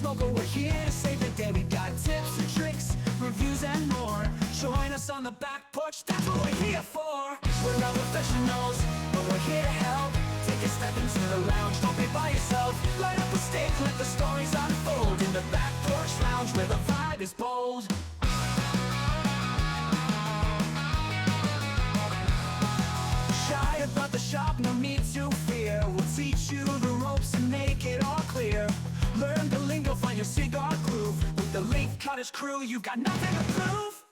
smoker, we're here to save the day. We got tips and tricks, reviews and more. Join us on the back porch, that's what we're here for. We're not professionals, but we're here to help. Take a step into the lounge, don't be by yourself. Light up a stick, let the stories unfold. In the Back Porch Lounge, where the vibe is bold. Shy about the shop, no need to fear. We'll teach you the ropes and make it all clear. Learn the lingo, find your cigar groove. With the Leaf Cutters crew, you got nothing to prove.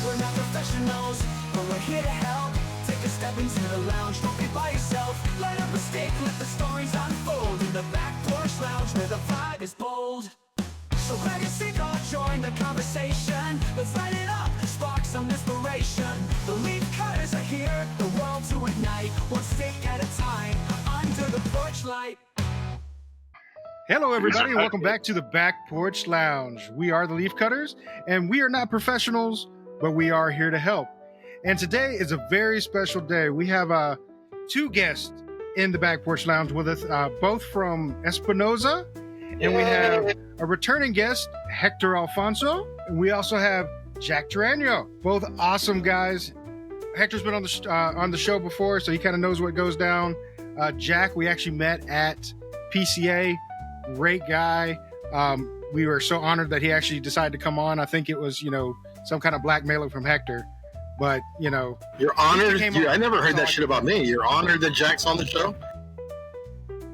We're not professionals, but we're here to help. Take a step into the lounge, don't be by yourself. Light up a stick, let the stories unfold. In the Back Porch Lounge, where the vibe is bold. So grab your cigar, join the conversation. Let's light it up, spark some inspiration. The Leaf Cutters are here, the world to ignite. One stick at a time, under the porch light. Hello, everybody, and welcome back to the Back Porch Lounge. We are the Leaf Cutters, and we are not professionals, but we are here to help. And today is a very special day. We have two guests in the Back Porch Lounge with us, both from Espinosa, and we have a returning guest, Hector Alfonso, and we also have Jack Toraño. Both awesome guys. Hector's been on the show before, so he kind of knows what goes down. Jack, we actually met at PCA. Great guy. We were so honored that he actually decided to come on. I think it was, some kind of blackmailing from Hector. But, You're honored? I never heard that shit about me. You're honored that Jack's on the show?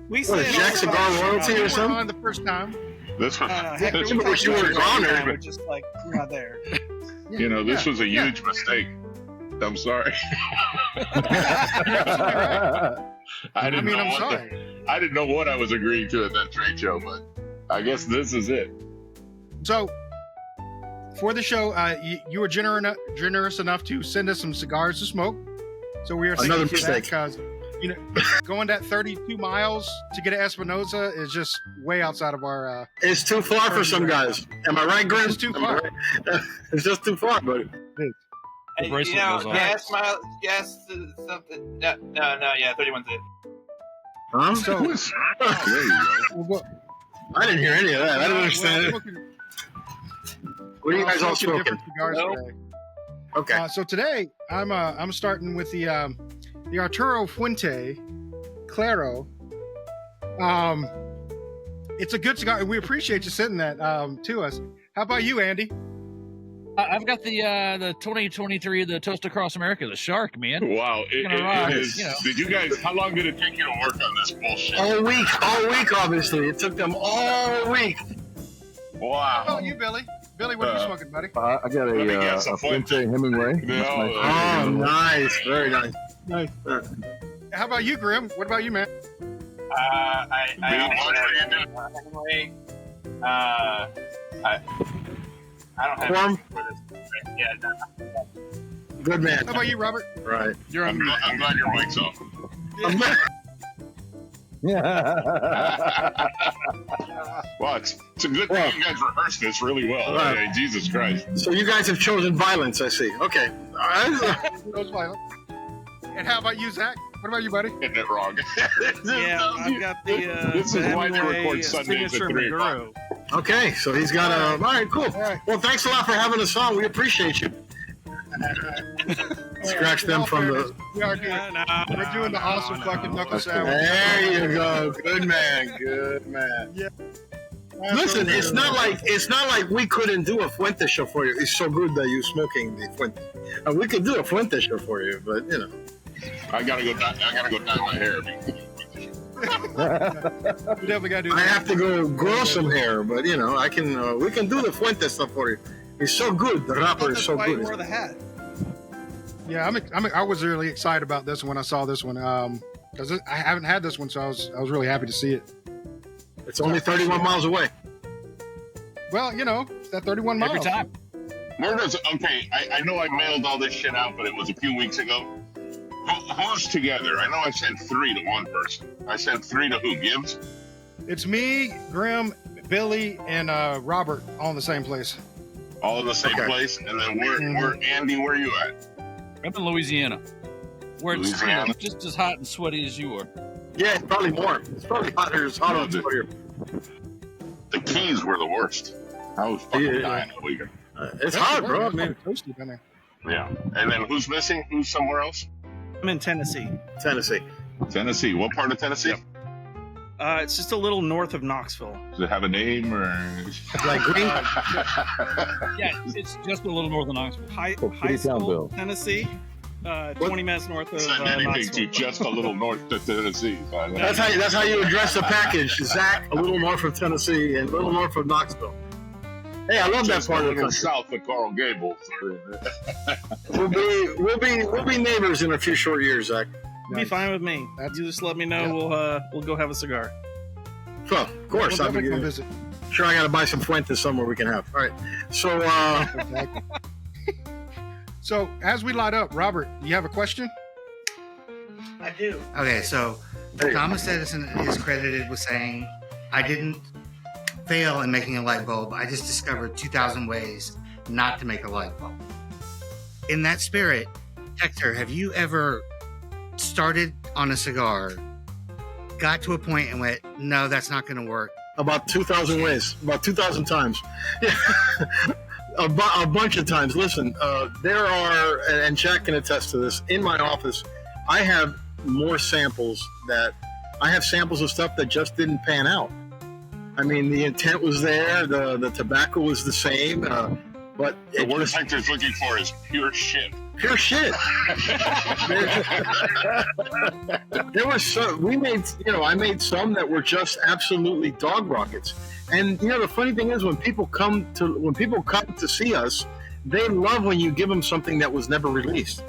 What, is Jack Cigar royalty or something? On the first time. This was, Hector, wish you were honored. We're just like, you're not there. This was a huge mistake. I'm sorry. I didn't know what I was agreeing to at that trade show, but I guess this is it. So, for the show, you were generous enough to send us some cigars to smoke. So we are another mistake because going that 32 miles to get to Espinosa is just way outside of our. It's too far for some guys. Am I right, Grim? It's too far. Right? It's just too far, buddy. Yes, something. No, yeah, 31's it. Huh? So, There you go. I didn't hear any of that. I don't understand it. What are you guys all smoking? Cigars today. Okay. So today I'm starting with the Arturo Fuente Claro. It's a good cigar, and we appreciate you sending that to us. How about you, Andy? I've got the 2023, the Toast Across America, the Shark, man. Wow. It is. Did you guys, how long did it take you to work on this bullshit? All week, obviously. It took them all week. Wow. How about you, Billy? Billy, what are you smoking, buddy? I got a Fuente Hemingway. Oh, nice. Very nice. Nice. How about you, Grim? What about you, man? I don't have Form? for this. Yeah, no. Good man. How about you, Robert? Right. I'm glad your mic's off. Well, it's a good thing you guys rehearsed this really well. Right. I mean, Jesus Christ. So you guys have chosen violence, I see. Okay. All right. And how about you, Zach? What about you, buddy? Getting it wrong. I've got the. This is why they record Sundays at 3 o'clock. Okay, so he's got a. All right, cool. Well, thanks a lot for having us on. We appreciate you. Scratch them from the. We're doing the awesome fucking Knuckle Sandwich. There you go. Good man. Good man. Yeah. Listen, it's not like we couldn't do a Fuente show for you. It's so good that you're smoking the Fuente. We could do a Fuente show for you, but I gotta go dye my hair. We definitely gotta do that. I have to go grow some hair, but I can. We can do the Fuente stuff for you. It's so good. The wrapper is so good. You wore the hat. Yeah, I was really excited about this when I saw this one because I haven't had this one, so I was really happy to see it. It's only 31 miles away. Well, it's that 31 miles. Every time. I know I mailed all this shit out, but it was a few weeks ago. Who's together? I know I sent 3 to one person. I sent 3 to who? Gibbs? It's me, Grim, Billy, and Robert all in the same place. All in the same place? And then where Andy, where are you at? I'm in Louisiana, where it's Louisiana. just as hot and sweaty as you are. Yeah, it's probably more. It's probably hotter. It's hotter here. The Keys were the worst. I was fucking dying that weekend. It's hard, bro. I mean, toasty down there. Yeah. And then who's missing? Who's somewhere else? I'm in Tennessee. Tennessee. Tennessee. What part of Tennessee? Yep. It's just a little north of Knoxville. Does it have a name or? Like green. Yeah, it's just a little north of Knoxville. High Pretty School, Townville. Tennessee. 20 minutes north of Send anything Knoxville. to just a little north of Tennessee. That's how you address the package, Zach. A little north of Tennessee and a little north of Knoxville. Hey, I love Just that part a of the little country. south of Coral Gables. We'll be neighbors in a few short years, Zach. It'll be fine with me. That's- You just let me know. We'll go have a cigar. So, of course, We'll I'll definitely be come visit. sure. I got to buy some Fuentes somewhere we can have. All right. So, Exactly. So as we light up, Robert, you have a question? I do. Okay, so There you go. Thomas Edison is credited with saying, I didn't fail in making a light bulb. I just discovered 2,000 ways not to make a light bulb. In that spirit, Hector, have you ever started on a cigar, got to a point and went, no, that's not going to work? about 2,000 ways, about 2,000 times. Yeah. A bunch of times. Listen, there are, and Jack can attest to this, in my office, I have more samples of stuff that just didn't pan out. I mean, the intent was there, the tobacco was the same, but The it word just, Hector's looking for is pure shit. pure shit. There was some, I made some that were just absolutely dog rockets. And the funny thing is, when people come to see us, they love when you give them something that was never released.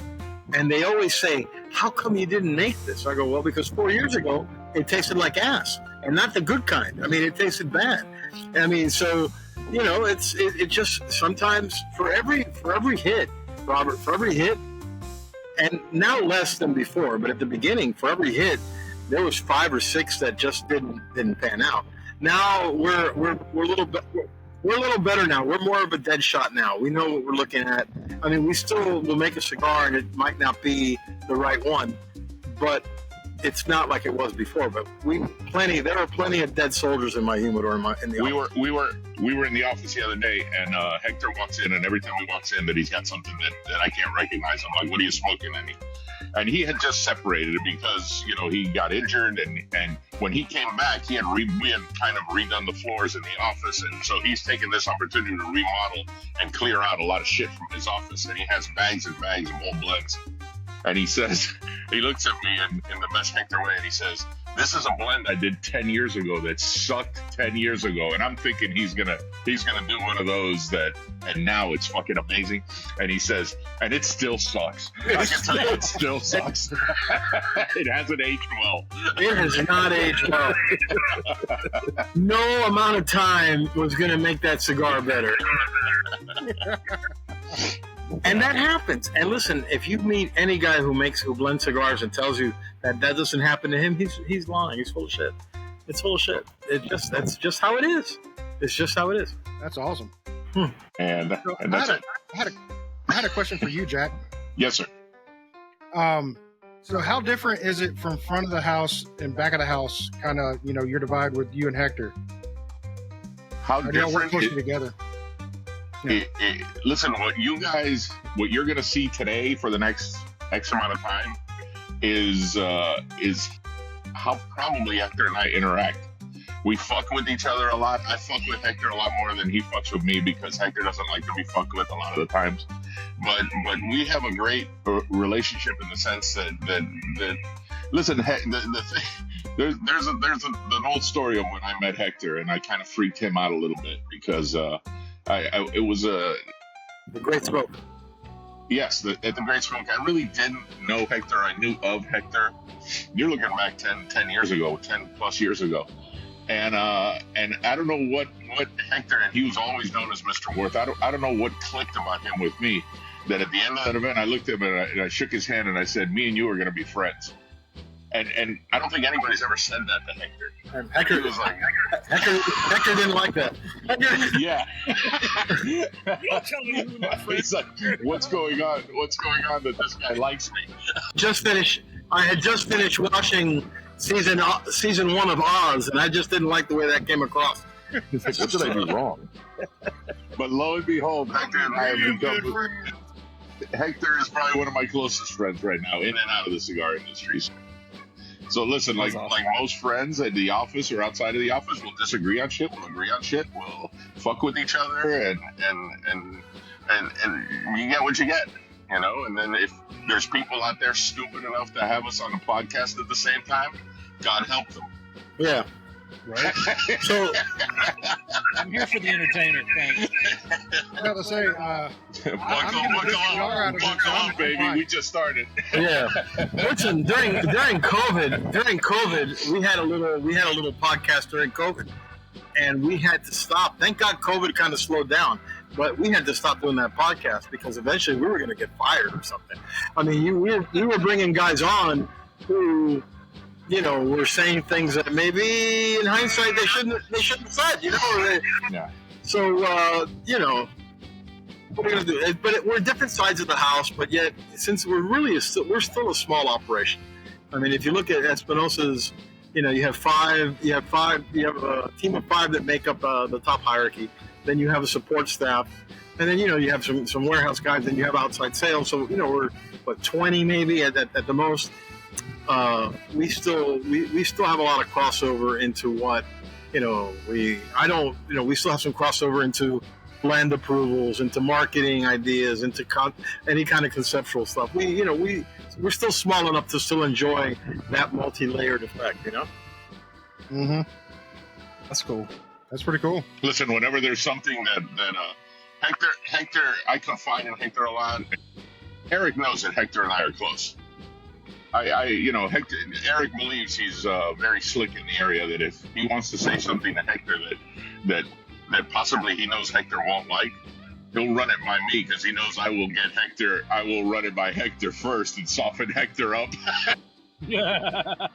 And they always say, how come you didn't make this? I go, well, because 4 years ago, it tasted like ass, and not the good kind. I mean, it tasted bad. I mean, so, it just, sometimes for every hit, Robert, for every hit, and now less than before, but at the beginning, for every hit, there was 5 or 6 that just didn't pan out. Now we're a little bit. We're a little better now. We're more of a dead shot now. We know what we're looking at. I mean, we still will make a cigar, and it might not be the right one, but it's not like it was before. But there are plenty of dead soldiers in my humidor in the office. We were in the office the other day, and Hector walks in, and every time he walks in, that he's got something that I can't recognize. I'm like, "What are you smoking?" And he had just separated it because he got injured, and when he came back, we had kind of redone the floors in the office, and so he's taken this opportunity to remodel and clear out a lot of shit from his office, and he has bags and bags of old blends. And he says, he looks at me in the best Hector way, and he says, "This is a blend I did 10 years ago that sucked 10 years ago." And I'm thinking he's gonna do one of those and now it's fucking amazing. And he says, "And it still sucks." I can tell you, it still sucks. It hasn't aged well. It has not aged well. No amount of time was going to make that cigar better. And that happens. And listen, if you meet any guy who blends cigars and tells you that doesn't happen to him, he's lying. He's full of shit. It's full of shit. That's just how it is. It's just how it is. That's awesome. And that's it. I had a question for you, Jack. Yes, sir. So how different is it from front of the house and back of the house? Kind of, your divide with you and Hector. How Or do y'all work different? closely together? Listen, what you're going to see today for the next X amount of time is how probably Hector and I interact. We fuck with each other a lot. I fuck with Hector a lot more than he fucks with me because Hector doesn't like to be fucked with a lot of the times. But we have a great relationship in the sense that listen, there's an old story of when I met Hector and I kind of freaked him out a little bit because it was The Great Smoke. Yes, at the Great Smoke. I really didn't know Hector. I knew of Hector. You're looking back 10 years ago, 10 plus years ago. And I don't know what Hector, and he was always known as Mr. Worth. I don't know what clicked about him with me, that at the end of that event, I looked at him and I shook his hand and I said, "Me and you are going to be friends." And I don't think anybody's ever said that to Hector. And Hector was like, Hector didn't like that. Hector, yeah. You'll tell me who my friend He's like, what's going on? What's going on that this guy likes me? I had just finished watching season 1 of Oz, and I just didn't like the way that came across. He's like, what did I do wrong? But lo and behold, Hector and I have become. Hector is probably one of my closest friends right now, in and out of the cigar industry. So listen, like most friends at the office or outside of the office, we'll disagree on shit, we'll agree on shit, we'll fuck with each other, and you get what you get, you know. And then if there's people out there stupid enough to have us on a podcast at the same time, God help them. Yeah. Right? So I'm here for the entertainment. Thanks. I gotta say, buckle up, baby. We just started. yeah, listen. During COVID, we had a little podcast during COVID, and we had to stop. Thank God, COVID kind of slowed down, but we had to stop doing that podcast because eventually we were going to get fired or something. I mean, we were bringing guys on who, you know, we're saying things that maybe in hindsight they shouldn't have said, you know. Yeah. So you know, what are we gonna do? But we're different sides of the house, but yet since we're still a small operation. I mean, if you look at Espinosa's, you know, you have a team of 5 that make up the top hierarchy. Then you have a support staff, and then, you know, you have some warehouse guys. Then you have outside sales. So, you know, we're 20 maybe at the most. We still have a lot of crossover into what, you know, we still have some crossover into blend approvals, into marketing ideas, into any kind of conceptual stuff. We're still small enough to still enjoy that multi-layered effect, you know? Mm-hmm. That's cool. That's pretty cool. Listen, whenever there's something that Hector, I confide in Hector a lot. Eric knows that Hector and I are close. Hector, Eric believes he's very slick in the area, that if he wants to say something to Hector that possibly he knows Hector won't like, he'll run it by me, because he knows I will run it by Hector first and soften Hector up. Yeah.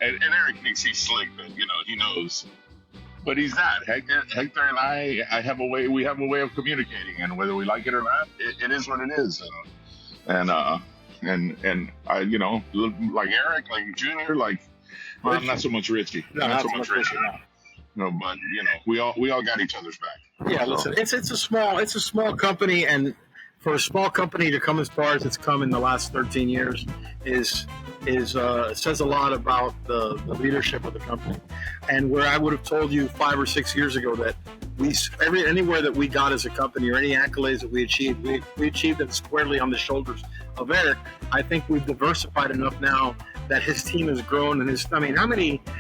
And Eric thinks he's slick, but, you know, he knows. But he's not. Hector and I have a way of communicating, and whether we like it or not, it is what it is. And I, you know, like Eric, like Junior, like, well, not so much Richie. Not so much Richie. No, but, you know, we all got each other's back. Yeah, listen, it's a small company, and for a small company to come as far as it's come in the last 13 years says a lot about the leadership of the company. And where I would have told you 5 or 6 years ago that anywhere that we got as a company, or any accolades that we achieved them squarely on the shoulders of Eric. I think we've diversified enough now that his team has grown, and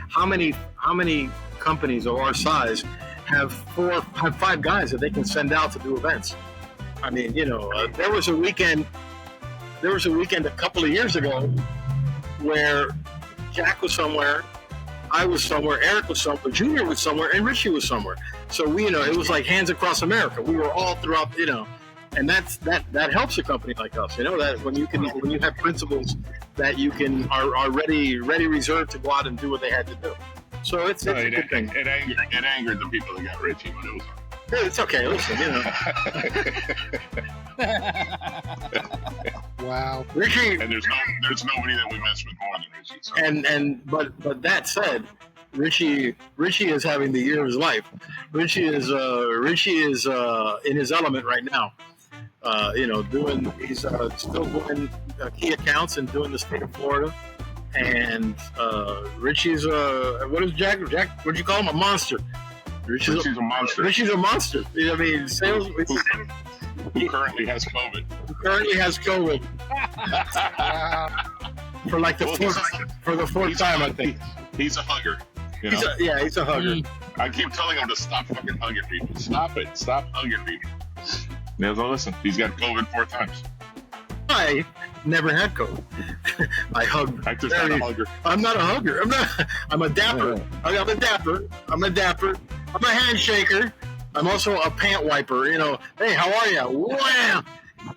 how many companies of our size have 5 guys that they can send out to do events? I mean, you know, there was a weekend a couple of years ago where Jack was somewhere, I was somewhere, Eric was somewhere, Junior was somewhere, and Richie was somewhere. So we, you know, it was like hands across America. We were all throughout, you know, and that helps a company like us. You know, that when you have principles that you are ready reserved to go out and do what they had to do. So it's a good thing. It angered the people that got Richie, but it was. It's okay. Listen, you know. Wow, Richie. And there's nobody that we mess with more than Richie. So. But that said, Richie is having the year of his life. Richie is in his element right now. You know, he's still doing key accounts and doing the state of Florida. And Richie's what is Jack? What'd you call him? A monster. Richie's a monster. Richie's a monster. I mean, sales. Who currently has COVID? For like the fourth time, I think. He's a hugger. You know? He's a hugger. I keep telling him to stop fucking hugging people. Stop it. Stop hugging people. Now, listen, he's got COVID 4 times. I never had COVID. I hug. Hector's not a hugger. I'm not a hugger. I'm a dapper. I'm a dapper. I'm a handshaker. I'm also a pant wiper. You know, hey, how are you? Wham!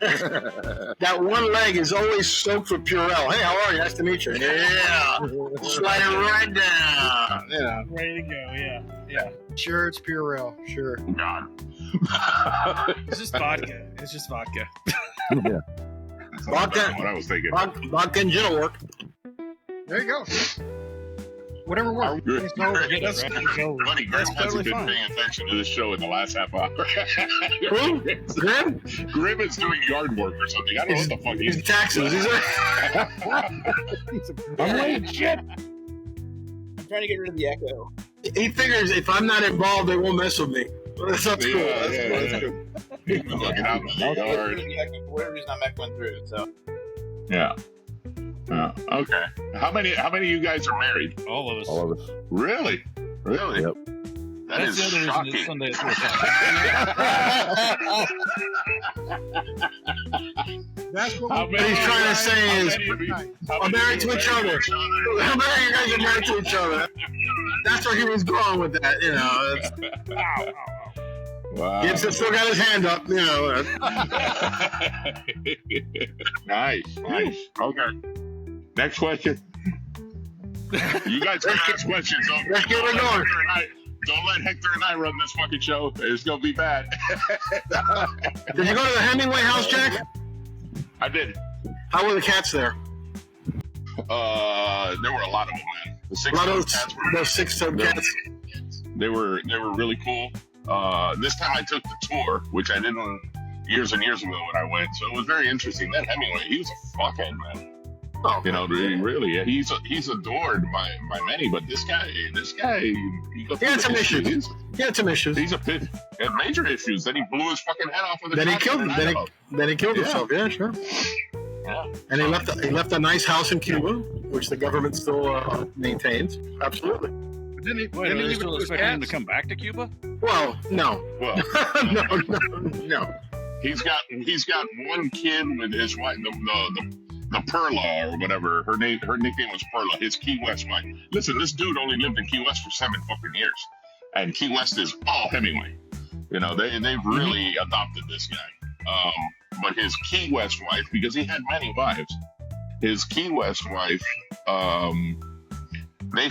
That one leg is always soaked with Purell. Hey, how are you? Nice to meet you. Yeah. Slide it right down. Yeah. Ready to go. Yeah. Sure, it's Purell. Sure. God. It's just vodka. Yeah. Vodka. What I was thinking. Vodka and gin will work. There you go. Whatever works. Grim, It's over. Grim, That's- Buddy, Grim that's hasn't totally been fine. paying attention to this show in the last half hour. Who? Grim? Grim is doing yard work or something. I don't know what the fuck He's he's taxes. He's I'm late. Shit. I'm trying to get rid of the echo. he figures if I'm not involved, they won't mess with me. That's cool. Yeah, That's yeah, cool. yeah. He's been looking out in the Get rid yard. of the echo. For whatever reason, I'm echoing through. So Yeah. Okay. How many of you guys are married? All of us. All of us. Really? Really? Yep. That That's is the other reason shocking. it's Sunday at 4 o'clock. That's what How we- many What he's trying to say how is, many of you- how I'm many married of to you each are other. married to each How many of you guys are married to each other? That's where he was going with that, you know. It's, other? Wow. Gibson still got his hand up, you know. Nice. Okay. Next question. You guys can ask questions. Let's get it going. Don't let Hector and I run this fucking show. It's gonna be bad. Did you go to the Hemingway house, Jack? I did. How were the cats there? There were a lot of them, man. The A six lot of cats were those 6-7 cats. they were really cool. This time I took the tour, which I didn't years and years ago when I went, so it was very interesting. That Hemingway, he was a fuckhead, man. Oh, You know, really, he's adored by many, but this guy, he goes He had some through issues. He's, he had some issues. he's a pit. He had major issues. Then he blew his fucking head off with a Then he shotgun killed him. in Then Idaho. he killed Yeah. himself. Yeah, sure. Yeah. And he left a nice house in Cuba, which the government still maintains. Absolutely. Didn't he, Wait, didn't are he they leave it still to his expecting him to cats? come back to Cuba? Well, no, Well, no. he's got one kid with his wife, the Perla or whatever. Her nickname was Perla. His Key West wife. Listen, this dude only lived in Key West for 7 fucking years, and Key West is all Hemingway. You know, they've really adopted this guy. But his Key West wife, because he had many wives, his Key West wife, they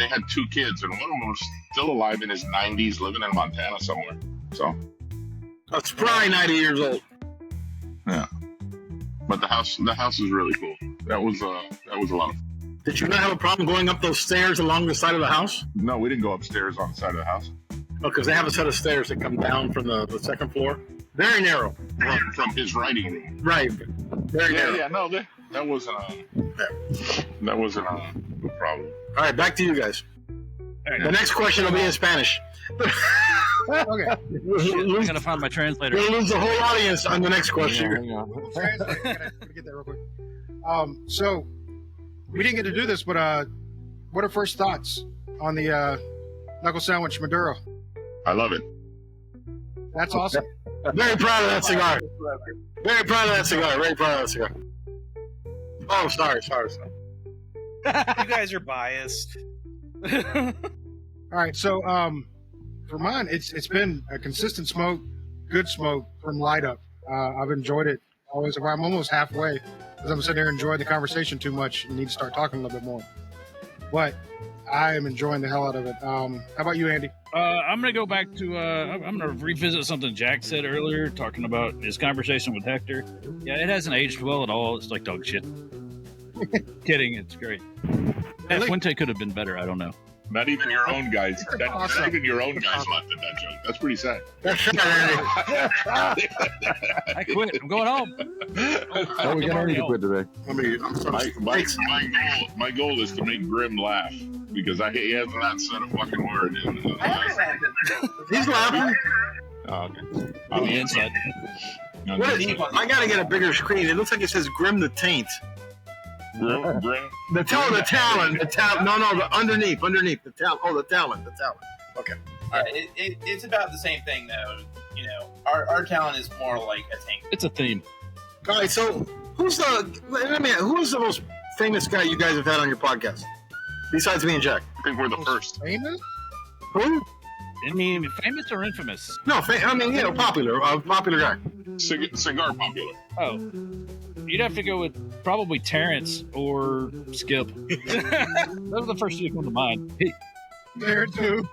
had 2 kids, and one of them was still alive in his 90s, living in Montana somewhere. So, That's probably 90 years old. but the house is really cool. That was a lot of. Did you not have a problem going up those stairs along the side of the house? No, we didn't go upstairs on the side of the house. Oh, because they have a set of stairs that come down from the second floor. Very narrow. From his writing room. Right. Very narrow. Yeah, no, that wasn't a problem. All right, back to you guys. The next question will be in Spanish. Okay. Shit, I'm gonna find my translator. We'll lose the whole audience on the next question. Hang on. Translate. I gotta get that real quick. So we didn't get to do this, but what are first thoughts on the Knuckle Sandwich Maduro? I love it. That's awesome. Very proud of that cigar. Very proud of that cigar. Very proud of that cigar. Oh, sorry. You guys are biased. All right, so for mine, it's been a consistent smoke, good smoke from Light Up. I've enjoyed it always. I'm almost halfway because I'm sitting here enjoying the conversation too much and need to start talking a little bit more. But I am enjoying the hell out of it. How about you, Andy? I'm gonna go back to. I'm gonna revisit something Jack said earlier, talking about his conversation with Hector. Yeah, it hasn't aged well at all. It's like dog shit. Kidding, it's great. Really? Fuente could have been better. I don't know. Not even your own guys. Awesome. Not even your own guys laughed at that joke. That's pretty sad. That's right, Andy. I quit. I'm going home. Oh, we got Andy to quit today. I'm sorry. My goal is to make Grim laugh because he has not said a fucking word. He's laughing. Oh, okay. On the inside. What is, I gotta get a bigger screen. It looks like it says Grim the Taint. Grim? The talon. No, the underneath. The talon. Oh, the talon. Okay. It's about the same thing though. You know, our talent is more like a tank. It's a theme. All right. So, who's the most famous guy you guys have had on your podcast besides me and Jack? I think we're the first. Famous? Who? I mean, famous or infamous? No, popular. Popular guy. Cigar popular. Oh, you'd have to go with probably Terrence or Skip. Those are the first two that come to mind. There too.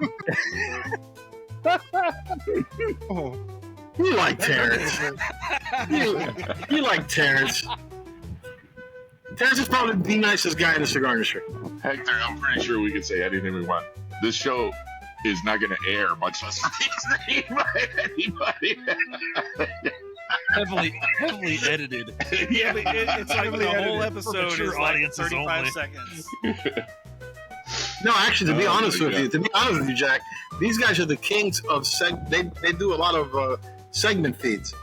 Oh. You like Terrence. you like Terrence. Terrence is probably the nicest guy in the cigar industry. Hector, I'm pretty sure we can say anything we want. This show is not going to air, much less be seen by anybody. heavily edited. Yeah, but it's like the whole episode is like audiences 35 only. seconds. No, actually, to be Oh, honest my with God. you, Jack, these guys are the kings of they do a lot of segment feeds.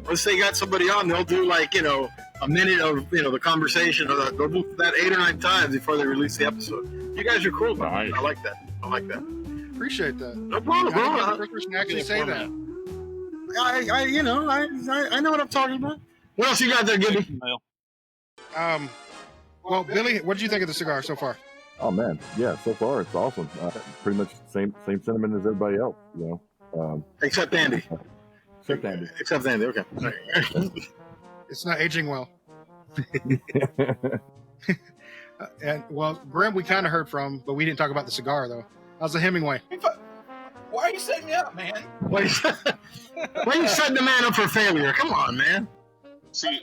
Once they got somebody on, they'll do like a minute of the conversation, or they'll do that 8 or 9 times before they release the episode. You guys are cool, man. Nice. I like that. Appreciate that. No problem, I didn't get the bro. first person to actually say that. I know what I'm talking about. What else you got there, Gibby? Well, Billy, what did you think of the cigar so far? Oh man, yeah. So far, it's awesome. Pretty much same sentiment as everybody else. Except Andy. Except Andy. Except Andy. Okay. It's not aging well. And well, Grim, we kind of heard from, but we didn't talk about the cigar though. How's the Hemingway? Why are you setting me up, man? Why you setting the man up for failure? Come on, man. See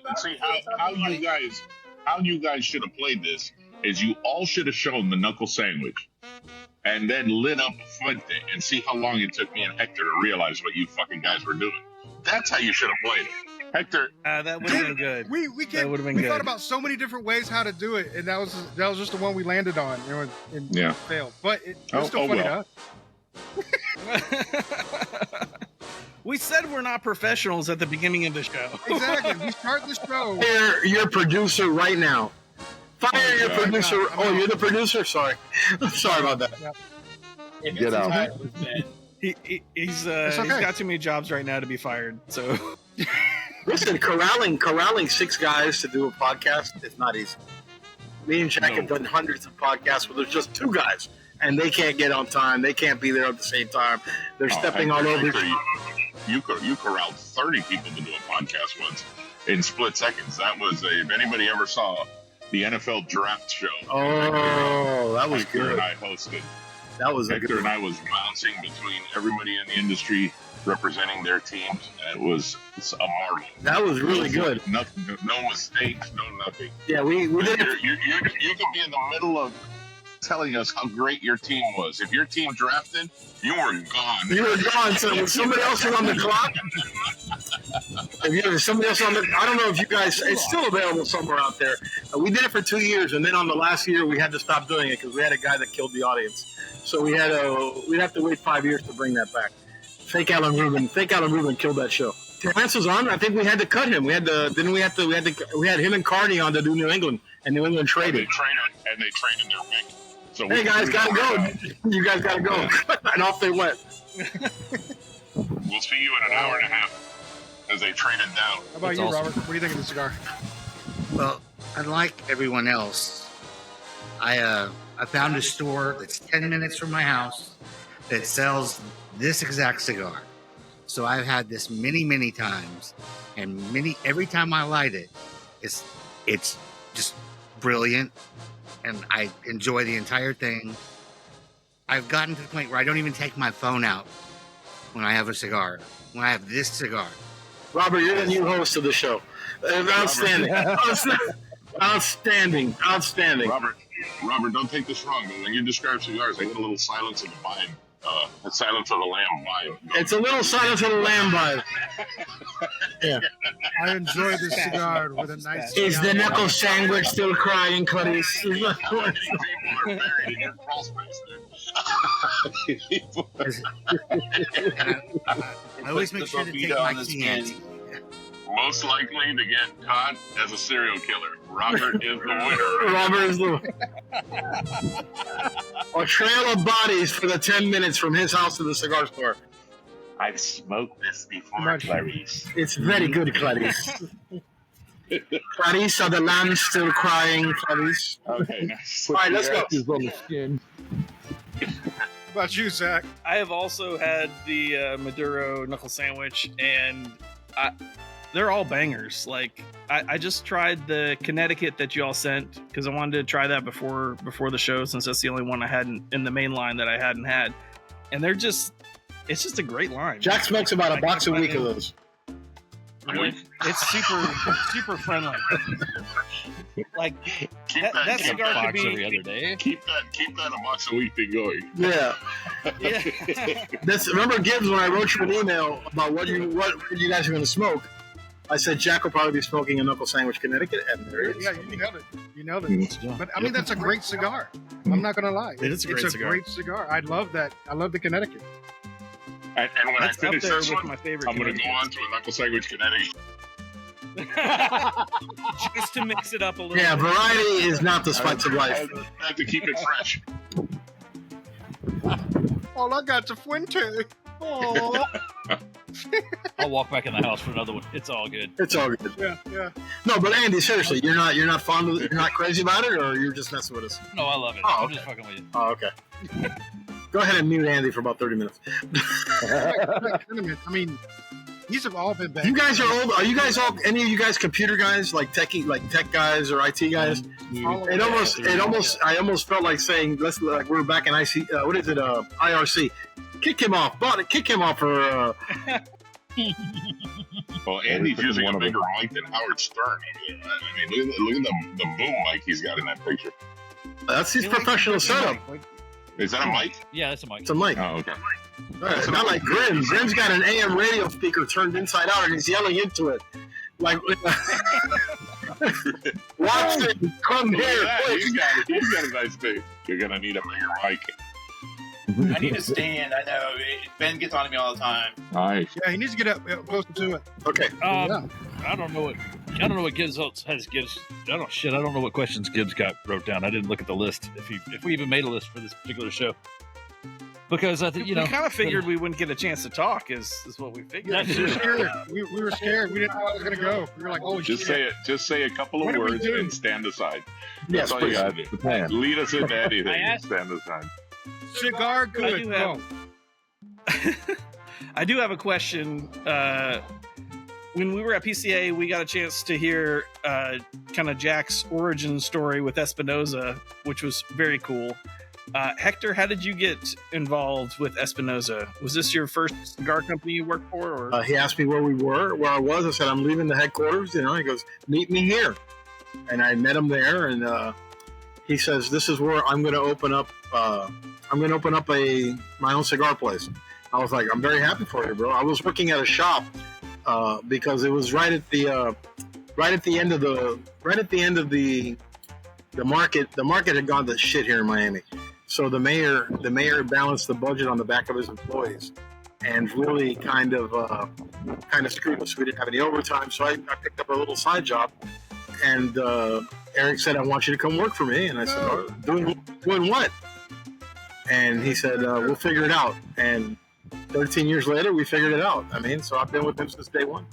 how you guys should have played this is you all should have shown the knuckle sandwich and then lit up Fuente and see how long it took me and Hector to realize what you fucking guys were doing. That's how you should have played it. Hector, That would have been good. We That would've been we good. thought about so many different ways how to do it, and that was just the one we landed on, and Yeah. failed. But it was still funny to us. We said we're not professionals at the beginning of the show. Exactly. We start the show. Fire your producer right now. Fire your God. producer. I'm out. You're the producer? Sorry. Sorry about that. If Get it's out. as bad as it's been, He's okay. got too many jobs right now to be fired. So Listen, corralling 6 guys to do a podcast is not easy. Me and Jack have done hundreds of podcasts where there's just 2 guys, and they can't get on time. They can't be there at the same time. They're stepping all over. You corralled 30 people to do a podcast once in split seconds. That was if anybody ever saw the NFL draft show. Oh, that was Hector good. and I hosted. That was a Hector good and I was bouncing between everybody in the industry representing their teams. And it's a marvel. That was really good. No mistakes, no nothing. Yeah, we did it. You could be in the middle of telling us how great your team was. If your team drafted, you were gone. You were gone, so when somebody else was on the clock. If somebody else on the, I don't know if you guys, it's still available somewhere out there. We did it for 2 years, and then on the last year we had to stop doing it because we had a guy that killed the audience. So we'd have to wait 5 years to bring that back. Fake Alan Rubin killed that show. Terrence was on. I think we had to cut him. We had him and Carney on to do New England, and New England They traded. traded their pick. So Hey guys, gotta go. You guys gotta go. And off they went. We'll see you in an hour and a half as they traded down. How about That's you, awesome. Robert? What do you think of the cigar? Well, unlike everyone else, I found a store that's 10 minutes from my house that sells this exact cigar. So I've had this many times, and every time I light it, it's just brilliant, and I enjoy the entire thing. I've gotten to the point where I don't even take my phone out when I have a cigar. When I have this cigar, Robert, you're the new host of the show. Outstanding. Outstanding. Robert, don't take this wrong, but when you describe cigars, I get a little Silence of the Vine, Silence of the Lamb vibe. It's a little Silence of the Lamb vibe. Yeah. I enjoy this cigar with a nice. Is the knuckle sandwich still crying, Clarice? People are buried in your crawl space, dude. I always make sure to take my Chianti. Most likely to get caught as a serial killer. Robert is the winner. Robert is the a trail of bodies for the 10 minutes from his house to the cigar store. I've smoked this before, Much. Clarice. It's very good, Clarice. Clarice, are the lambs still crying, Clarice? Okay, nice. All right, let's go. Ashes on the skin. How about you, Zach? I have also had the Maduro knuckle sandwich, and they're all bangers. Like I just tried the Connecticut that you all sent because I wanted to try that before the show, since that's the only one I hadn't in the main line that I hadn't had, and it's just a great line. Jack smokes about a box a week of those. Really? It's super friendly. Like Keep that that cigar could Box be. every other day. keep that a box a week thing going. Yeah. Yeah. Remember Gibbs when I wrote you an email about what you guys are going to smoke. I said Jack will probably be smoking a Knuckle Sandwich, Connecticut, and there it is. Yeah, you nailed it. You nailed it. Mm-hmm. But I mean, that's a great cigar. I'm not gonna lie. It is a great it's cigar. a great cigar. I love that. I love the Connecticut. And when That's I up finish there this with one, my favorite. I'm going to go on to a Knuckle Sandwich Connecticut. Just to mix it up a little. Yeah, bit. variety is not the spice of life. I have to keep it fresh. All I got's a Fuente. Oh. I'll walk back in the house for another one. It's all good. It's all good. Yeah. No, but Andy, seriously, you're not fond of it? You're not crazy about it, or you're just messing with us? No, I love it. Oh, I'm okay. just fucking with you. Oh, okay. Go ahead and mute Andy for about 30 minutes. I mean, these have all been bad. You guys are old. Are you guys all? Any of you guys computer guys, like tech guys or IT guys? I almost felt like saying, let's like we're back in IRC. Kick him off, kick him off for. Well, Andy's freaking using one a of them. bigger mic than Howard Stern. I mean, look at the boom mic he's got in that picture. That's his professional setup. Is that a mic? Yeah, that's a mic. It's a mic. Oh, okay. Not like Grim. Grim's got an AM radio speaker turned inside out, and he's yelling into it. Like, watch it. Come Look here, at that. quick. He's got a nice thing. You're going to need a bigger mic. I need to stand. I know Ben gets on to me all the time. Nice. Yeah, he needs to get up closer to it. Okay. Yeah. I don't know what Gibbs has Gibbs. I don't know what questions Gibbs got wrote down. I didn't look at the list. If we even made a list for this particular show, because I think We kind of figured we wouldn't get a chance to talk. Is what we figured. That's We were true. scared. We were scared. We didn't know how it was gonna go. We were like, oh Just shit. say it. Just say a couple What of do we words do? and stand aside. Yes, That's all you please. got to The do. plan. Lead us into anything. I and asked- stand aside. Cigar good. do have- Go. I do have a question. When we were at PCA, we got a chance to hear kind of Jack's origin story with Espinosa, which was very cool. Hector, how did you get involved with Espinosa? Was this your first cigar company you worked for? Or? He asked me where I was. I said, I'm leaving the headquarters. He goes, meet me here. And I met him there, and he says, this is where I'm going to open up. I'm going to open up my own cigar place. I was like, I'm very happy for you, bro. I was working at a shop because it was right at the end of the market. The market had gone to shit here in Miami. So the mayor balanced the budget on the back of his employees, and really kind of screwed us. We didn't have any overtime, so I picked up a little side job. And Eric said, "I want you to come work for me." And I said, oh, "Doing what?" And he said, "We'll figure it out." And 13 years later, we figured it out. I mean, so I've been with him since day one.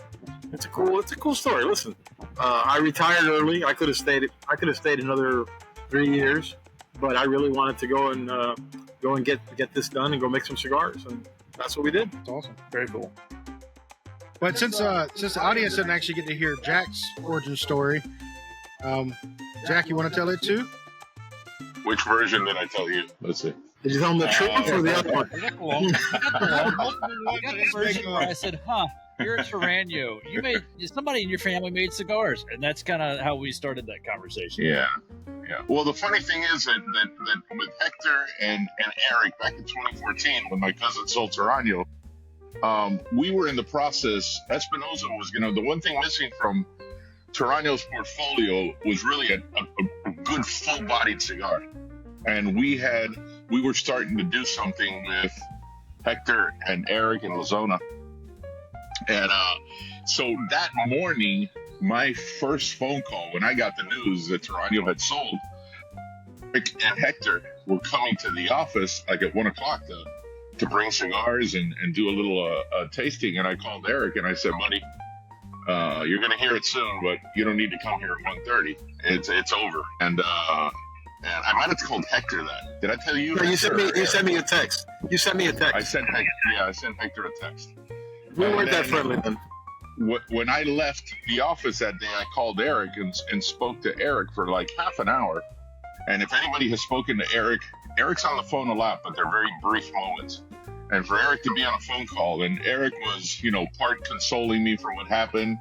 It's a cool story. Listen, I retired early. I could have stayed another 3 years, but I really wanted to go and get this done and go make some cigars, and that's what we did. It's awesome. Very cool. But since the audience didn't actually get to hear Jack's origin story, Jack, you want to tell it too? Which version did I tell you? Let's see. Did you tell him the truth or the other one? I got the version where I said, you're a Toraño. Somebody in your family made cigars, and that's kind of how we started that conversation. Yeah. Well, the funny thing is that with Hector and Eric back in 2014, when my cousin sold Toraño, we were in the process. Espinosa was, the one thing missing from Toraño's portfolio was really a good full-bodied cigar, and we were starting to do something with Hector and Eric and Lazona, and so that morning, my first phone call when I got the news that Toraño had sold, Eric and Hector were coming to the office like at 1 o'clock to bring cigars and do a little tasting. And I called Eric and I said, buddy, you're going to hear it soon, but you don't need to come here at 1:30. It's over. And I might have called Hector that. Did I tell you? No, you sent me a text. You sent me a text. I sent Hector a text. We weren't that friendly then. When I left the office that day, I called Eric and spoke to Eric for like half an hour. And if anybody has spoken to Eric, Eric's on the phone a lot, but they're very brief moments. And for Eric to be on a phone call, and Eric was, part consoling me for what happened.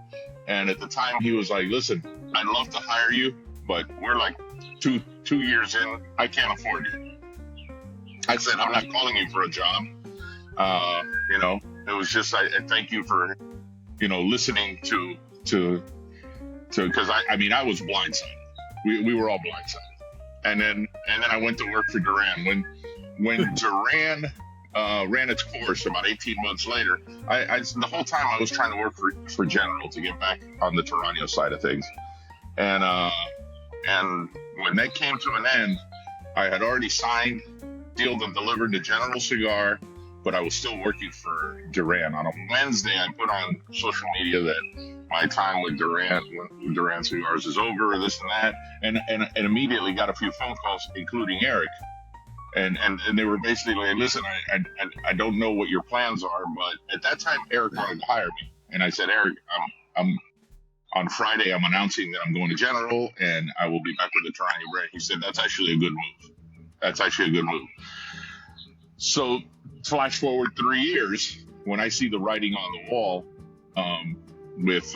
And at the time, he was like, listen, I'd love to hire you, but we're like two years in. I can't afford you. I said, I'm not calling you for a job. You know, it was just, I thank you for, you know, listening to, because I mean, I was blindsided. We were all blindsided. And then I went to work for Duran. When Duran ran its course about 18 months later, I the whole time I was trying to work for General to get back on the Toraño side of things. And when that came to an end, I had already signed, sealed, and delivered the General cigar, but I was still working for Duran. On a Wednesday, I put on social media that my time with Duran Cigars is over, this and that, and immediately got a few phone calls, including Eric. And they were basically like, listen, I don't know what your plans are, but at that time, Eric wanted to hire me. And I said, Eric, I'm on Friday, I'm announcing that I'm going to General, and I will be back with the Toraño brand. He said, that's actually a good move. So flash forward 3 years, when I see the writing on the wall with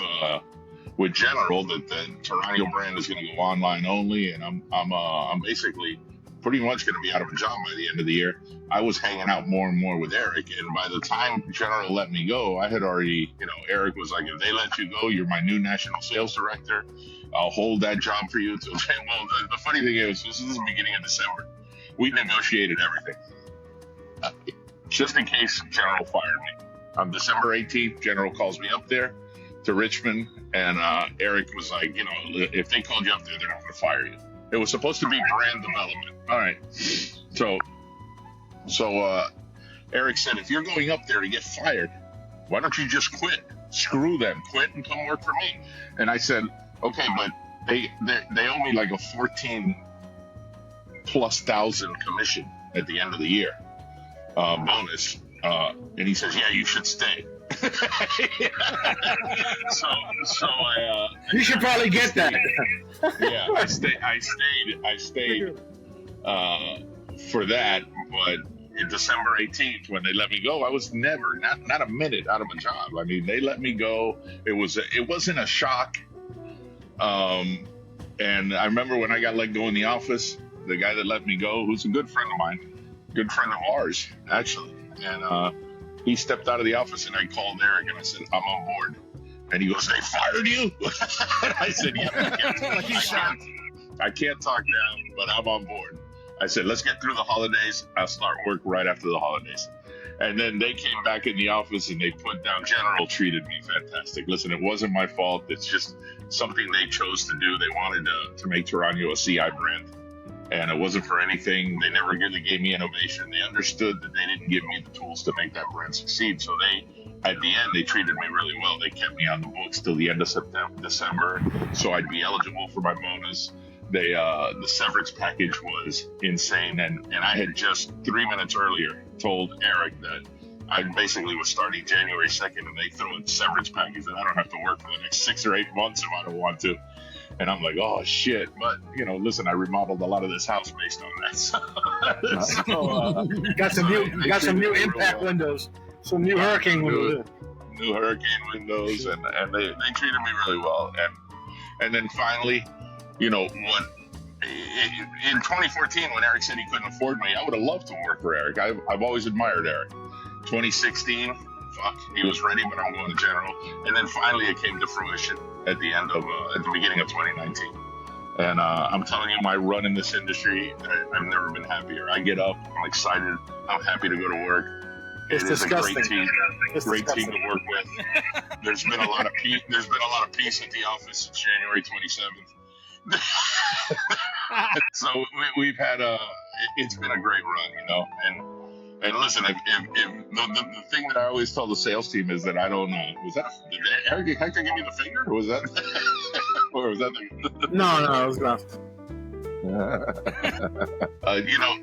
General that the Toraño brand is going to go online only, and I'm basically pretty much going to be out of a job by the end of the year. I was hanging out more and more with Eric, and by the time General let me go, I had already, you know, Eric was like, if they let you go, you're my new national sales director. I'll hold that job for you. Well, the funny thing is, this is the beginning of December. We negotiated everything. Just in case General fired me. On December 18th, General calls me up there to Richmond, and Eric was like, you know, if they called you up there, they're not going to fire you. It was supposed to be brand development. All right. So Eric said, if you're going up there to get fired, why don't you just quit? Screw them. Quit and come work for me. And I said, okay, but they owe me like a 14,000+ commission at the end of the year, bonus. And he says, yeah, you should stay. so You should probably get that. yeah, I stayed for that, but in December 18th, when they let me go, I was never, not a minute out of a job. I mean, they let me go. It wasn't a shock. And I remember when I got let go in the office, the guy that let me go, who's a good friend of mine, good friend of ours, actually. And he stepped out of the office, and I called Eric, and I said, I'm on board. And he goes, they fired you? And I said, yeah, I can't talk now, but I'm on board. I said, let's get through the holidays. I'll start work right after the holidays. And then they came back in the office, and they put down, General treated me fantastic. Listen, it wasn't my fault. It's just something they chose to do. They wanted to make Toraño a CI brand. And it wasn't for anything. They never really gave me innovation. They understood that they didn't give me the tools to make that brand succeed. So at the end, they treated me really well. They kept me on the books till the end of December, so I'd be eligible for my bonus. The severance package was insane. And I had just 3 minutes earlier told Eric that I basically was starting January 2nd, and they throw in the severance package, and I don't have to work for the next 6 or 8 months if I don't want to. And I'm like, oh shit! But you know, listen, I remodeled a lot of this house based on that. Got some new impact windows, some new hurricane windows. New hurricane windows, and they treated me really well. And then finally, you know, in 2014, when Eric said he couldn't afford me, I would have loved to work for Eric. I've always admired Eric. 2016, he was ready, but I'm going to General. And then finally, it came to fruition at the beginning of 2019. And I'm telling you, my run in this industry, I've never been happier. I get up, I'm excited, I'm happy to go to work. It's disgusting. A great team to work with. There's been a lot of peace. There's been a lot of peace at the office since January 27th. So we've had it's been a great run, you know. And listen, if the thing that I always tell the sales team is that I don't know. Did Eric Hector give me the finger? Or was that? Or was that? No, it was not. You know,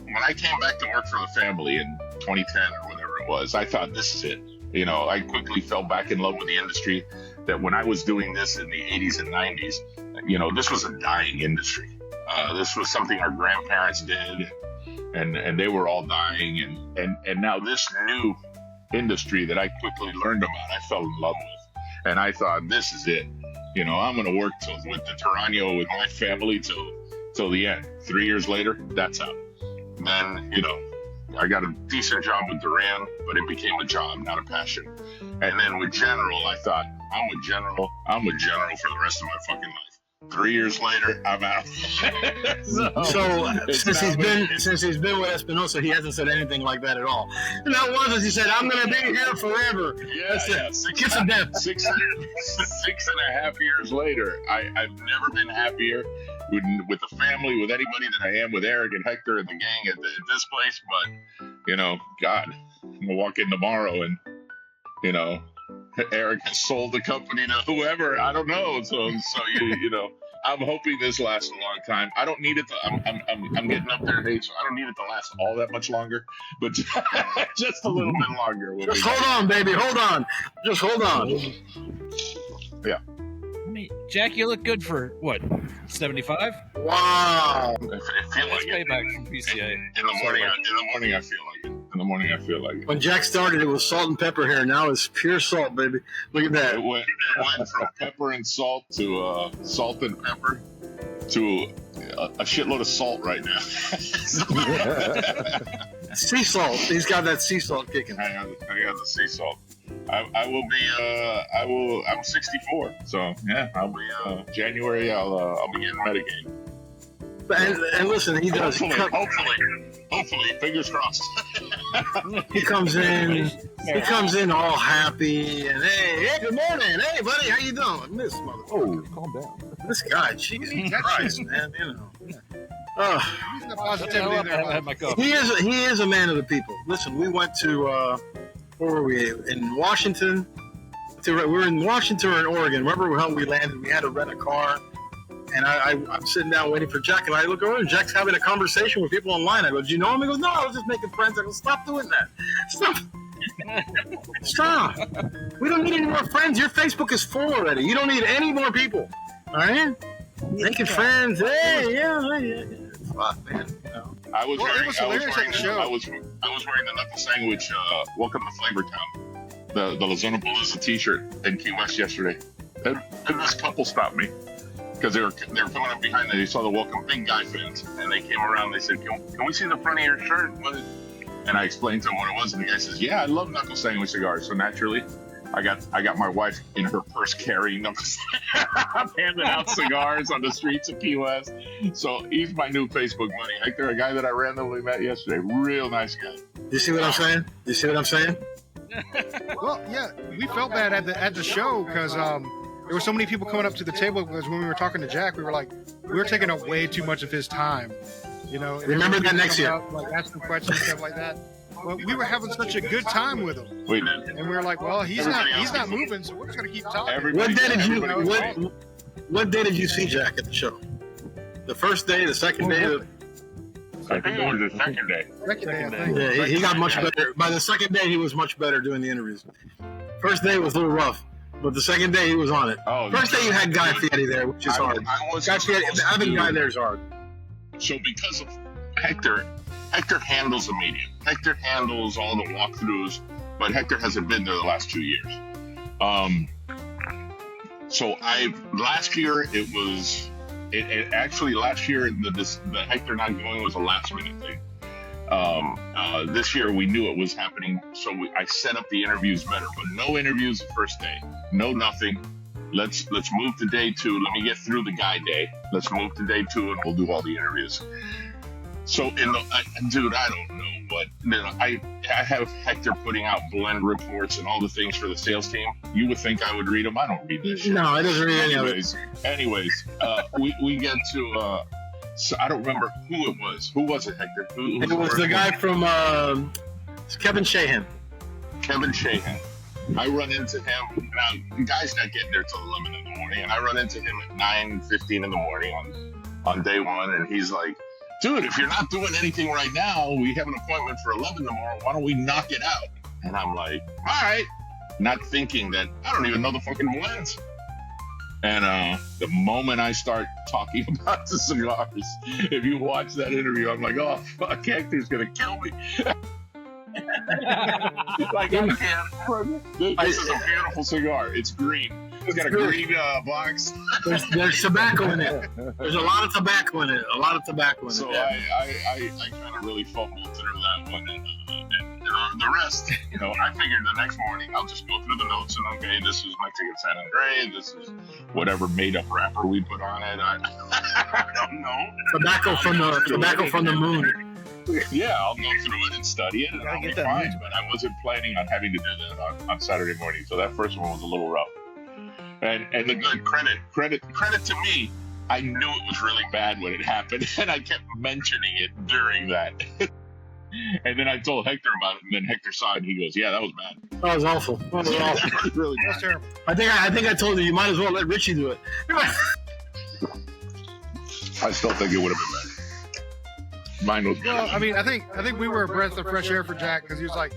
when I came back to work for the family in 2010 or whatever it was, I thought, this is it. You know, I quickly fell back in love with the industry. That when I was doing this in the 80s and 90s, you know, this was a dying industry. This was something our grandparents did, and they were all dying. And now this new industry that I quickly learned about, I fell in love with. And I thought, this is it. You know, I'm going to work with the Toraño with my family till the end. 3 years later, that's out. Then, you know, I got a decent job with Duran, but it became a job, not a passion. And then with General, I thought, I'm with General for the rest of my fucking life. 3 years later, I'm out. So since he's been with Espinosa, he hasn't said anything like that at all. And that was he said, "I'm going to be here forever." Yeah. 6.5 years later, I've never been happier with the family, with anybody that I am, with Eric and Hector and the gang at this place. But you know, God, I'm gonna walk in tomorrow and you know, Eric has sold the company to whoever. I don't know. So you know, I'm hoping this lasts a long time. I don't need it to. I'm getting up there in age, so I don't need it to last all that much longer. But just a little bit longer. Just hold on, baby. Hold on. Just hold on. Yeah. I mean, Jack, you look good for what? 75? Wow. I feel like it. Payback from PCA. In the morning, I feel like it. In the morning, I feel like it. When Jack started, it was salt and pepper hair. Now it's pure salt, baby. Look at that. It went from pepper and salt to salt and pepper to a shitload of salt right now. Sea salt. He's got that sea salt kicking. I got the sea salt. I'm 64, so yeah, I'll be January. I'll be getting Medicaid. And listen, he does. Hopefully, fingers crossed. He comes in all happy and hey, good morning, hey buddy, how you doing? This mother. Oh, calm down. This guy, Jesus Christ, man, you know. He's the positivity in their life. He is a man of the people. Listen, we went to where were we in Washington? We were in Washington or in Oregon. Remember how we landed? We had to rent a car. And I'm sitting down waiting for Jack, and I look over, and Jack's having a conversation with people online. I go, "Do you know him?" He goes, "No, I was just making friends." I go, "Stop doing that. Stop. We don't need any more friends. Your Facebook is full already. You don't need any more people. All right? Making friends. Hey, yeah. Fuck, man. You know. I was wearing the Knuckle Sandwich Welcome to Flavortown, the Lazona Palooza t-shirt in Key West yesterday. And this couple stopped me. Because they were coming up behind me. They saw the Welcome Big Guy fans, and they came around. They said, "Can we see the front of your shirt?" And I explained to them what it was, and the guy says, "Yeah, I love Knuckle Sandwich cigars." So naturally, I got my wife in her purse carrying Knuckle. I'm handing out cigars on the streets of Key West. So he's my new Facebook buddy, Hector, a guy that I randomly met yesterday. Real nice guy. You see what I'm saying? Well, yeah, we felt bad at the show because there were so many people coming up to the table because when we were talking to Jack, we were taking up way too much of his time. You know, remember that next year, asking questions, stuff like that. Well, we were having such a good time with him. We did, and we were like, "Well, he's not moving, so we're just gonna keep talking." What day did you see Jack at the show? The first day, the second day? I think it was the second day. Second day, I think. Yeah, he got much better. By the second day, he was much better doing the interviews. First day was a little rough. But the second day, he was on it. First day, you had Guy Fieri there, which is hard. Having Guy there is hard. So because of Hector handles the media. Hector handles all the walkthroughs, but Hector hasn't been there the last 2 years. So last year, the Hector not going was a last minute thing. This year we knew it was happening, so I set up the interviews better. But no interviews the first day, no nothing. Let's move to day 2. Let me get through the Guy day. Let's move to day 2, and we'll do all the interviews. So I don't know what. I have Hector putting out blend reports and all the things for the sales team. You would think I would read them. I don't read this shit. No, I don't read any of it. Anyways, we get to. So I don't remember who it was. Who was it, Hector? It was the guy from Kevin Shahan. Kevin Shahan. I run into him. Now, the guy's not getting there till 11 in the morning, and I run into him at 9:15 in the morning on day 1, and he's like, "Dude, if you're not doing anything right now, we have an appointment for 11 tomorrow. Why don't we knock it out?" And I'm like, "All right," not thinking that I don't even know the fucking blends. And the moment I start talking about the cigars, if you watch that interview, I'm like, "Oh fuck, Hector's gonna kill me." Like, I can't. This is a beautiful cigar. It's green. It's got a green box. There's tobacco in it. There's a lot of tobacco in it. So I kind of really fumbled through that one, and the rest, I figured the next morning I'll just go through the notes and okay, this is Mexican San Andre, this is whatever made up wrapper we put on it. I don't know. Tobacco from the moon. Yeah, I'll go through it and study it, and I'll be fine. But I wasn't planning on having to do that on Saturday morning, so that first one was a little rough. And the good credit to me, I knew it was really bad when it happened, and I kept mentioning it during that. And then I told Hector about it, and then Hector saw it, and he goes, "Yeah, that was bad. That was awful. That was really bad. That's terrible. I think I told you might as well let Richie do it. I still think it would have been bad. Mine was Well, better. I mean, I think we were a breath of fresh air for Jack because he was like,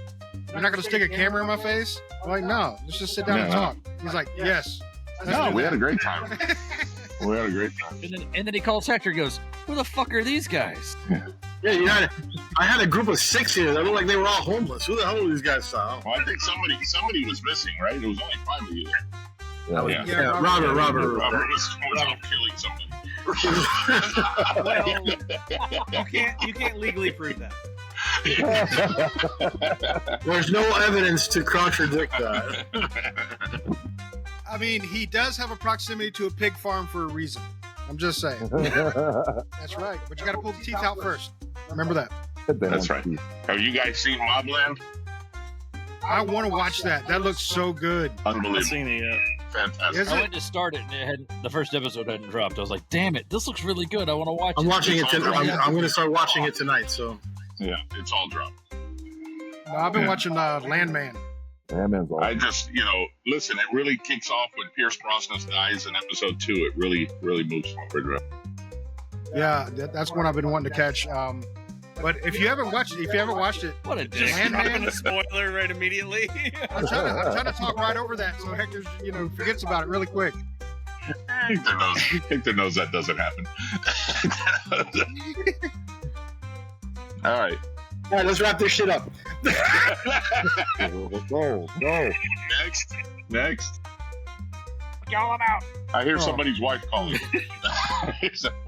"You're not going to stick a camera in my face?" I'm like, "No, let's just sit down and No. talk." He's like, "Yes." No, we had a great time. We had a great time. And then he calls Hector and goes, "Who the fuck are these guys?" Yeah, I had a group of 6 here that looked like they were all homeless. Who the hell are these guys? Well, I think somebody was missing, right? It was only 5 of you there. Yeah. Yeah, Robert. Robert was out killing somebody. Well, you can't legally prove that. There's no evidence to contradict that. I mean, he does have a proximity to a pig farm for a reason. I'm just saying. That's right. But you got to pull the teeth out first. Remember that. That's right. Have you guys seen Mobland? I want to watch that. That looks so good. I haven't Unbelievable. seen it yet. Fantastic. Is I it? went to start it, and the first episode hadn't dropped. I was like, "Damn it, this looks really good. I want to watch I'm it." watching it tonight. I'm going to start watching it tonight. So Yeah, it's all dropped. No, I've been watching Landman. Yeah, man's I awesome. just, listen, it really kicks off when Pierce Brosnan dies in episode 2. It really, really moves forward. Yeah, that's one I've been wanting to catch. But if you haven't watched it, What a dick. Landman. Dropping a spoiler right immediately. I'm trying to talk right over that so Hector, forgets about it really quick. Hector knows that doesn't happen. All right. all right, let's wrap this shit up. Go. Next. Y'all, I'm out. I hear somebody's wife calling.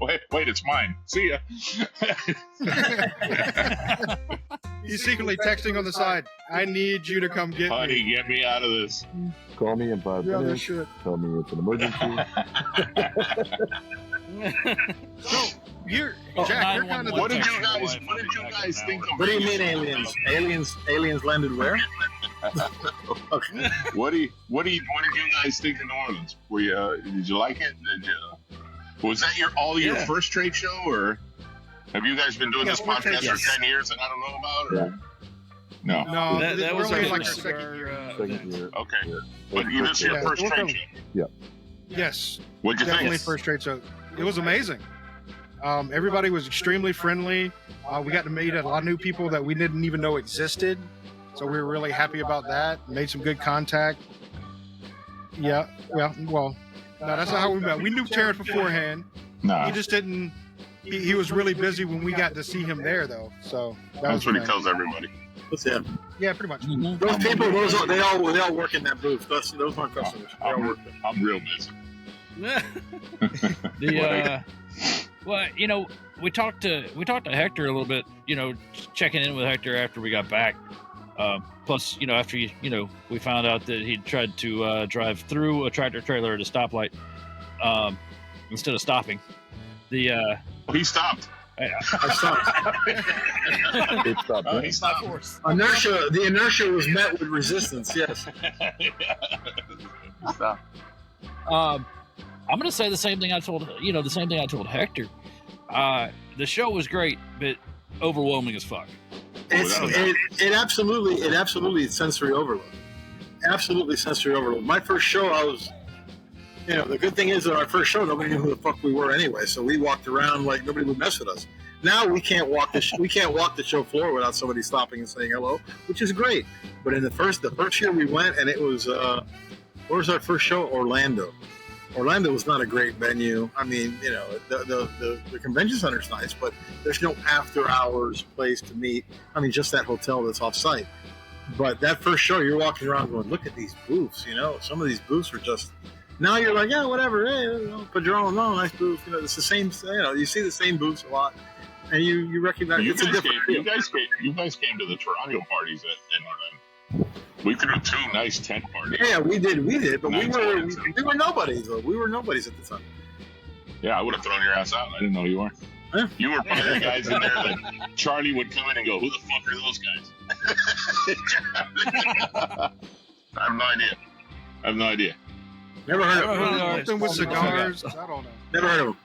Wait, it's mine. See ya. He's secretly texting on the side. I need you to come get Honey, me. get me out of this. Call me in 5 Yeah, this minutes. shit. Tell me it's an emergency. You're Oh, Jack. You're kind of the What did you guys think of? What do you mean aliens? Aliens landed where? What did you guys think of New Orleans? Did you like it? Was that your first trade show, or have you guys been doing this podcast for 10 years that I don't know about? Or? No. No, that we're was only our in like our first second year. Second year. Okay, Yeah. but this is your Yeah, first we're trade from- show. Yes, What'd you definitely think? first trade show. It was amazing. Everybody was extremely friendly. We got to meet a lot of new people that we didn't even know existed. So we were really happy about that. Made some good contact. Yeah. Well, no, that's not how we met. We knew Terrence beforehand. Nah, He just didn't. He was really busy when we got to see him there, though. So that that's was what he fun. tells everybody. What's that? Yeah, pretty much. Those people, they all work in that booth. Those aren't customers. They all work there. I'm real busy. Well, we talked to Hector a little bit, checking in with Hector after we got back. Plus, after we found out that he tried to drive through a tractor trailer at a stoplight instead of stopping. He stopped. I stopped. It stopped. He stopped. The inertia was met with resistance. Yes. He stopped. I'm going to say the same thing I told Hector. The show was great, but overwhelming as fuck. It absolutely is sensory overload. Absolutely sensory overload. My first show, I was, the good thing is that our first show, nobody knew who the fuck we were anyway. So we walked around like nobody would mess with us. Now we can't walk the show floor without somebody stopping and saying hello, which is great. But in the first year we went, and it was where was our first show? Orlando. Orlando was not a great venue. I mean, the convention center's nice, but there's no after hours place to meet. I mean, just that hotel that's off site. But that first show, you're walking around going, look at these booths. Some of these booths were just Now you're like, yeah, whatever. Hey, Padron, no, nice booth. You know, it's the same. You know, you see the same booths a lot, and you recognize You it's a guys, different. you guys came to the Toraño parties in Orlando. We threw 2 nice tent parties. Yeah, we did, but Nice ones. we were nobodies though. We were nobodies at the time. Yeah, I would have thrown your ass out. I didn't know you were. Yeah. You were part of the guys in there that Charlie would come in and go, "Who the fuck are those guys?" I have no idea. Never heard of them. Something with cigars. I don't know. Never heard of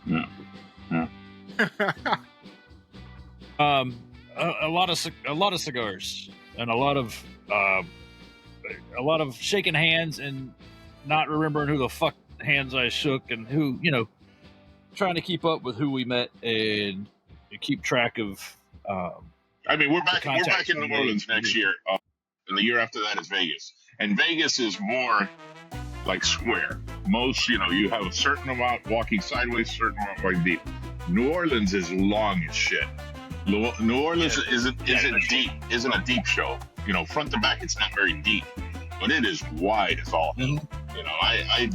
them. A lot of cigars and a lot of shaking hands and not remembering who the fuck hands I shook and who, you know, trying to keep up with who we met and keep track of. I mean, we're back in New Orleans next year, and the year after that is Vegas. And Vegas is more like square. Most, you know, you have a certain amount walking sideways, certain amount walking deep. New Orleans is long as shit. New Orleans isn't a deep show. You know, front to back, it's not very deep, but it is wide as all hell. You know, I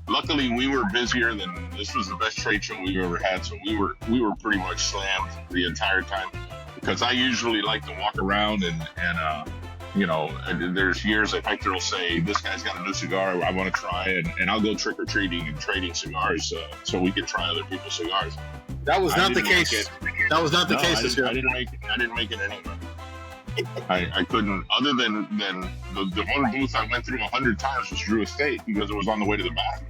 luckily we were busier than this was the best trade show we've ever had, so we were pretty much slammed the entire time because I usually like to walk around and you know, there's years that Hector will say, this guy's got a new cigar I want to try, and I'll go trick-or-treating and trading cigars so we can try other people's cigars. That was not the case. That was not the case this year. I didn't make it anywhere. I couldn't, other than the one booth I went through 100 times was Drew Estate because it was on the way to the back.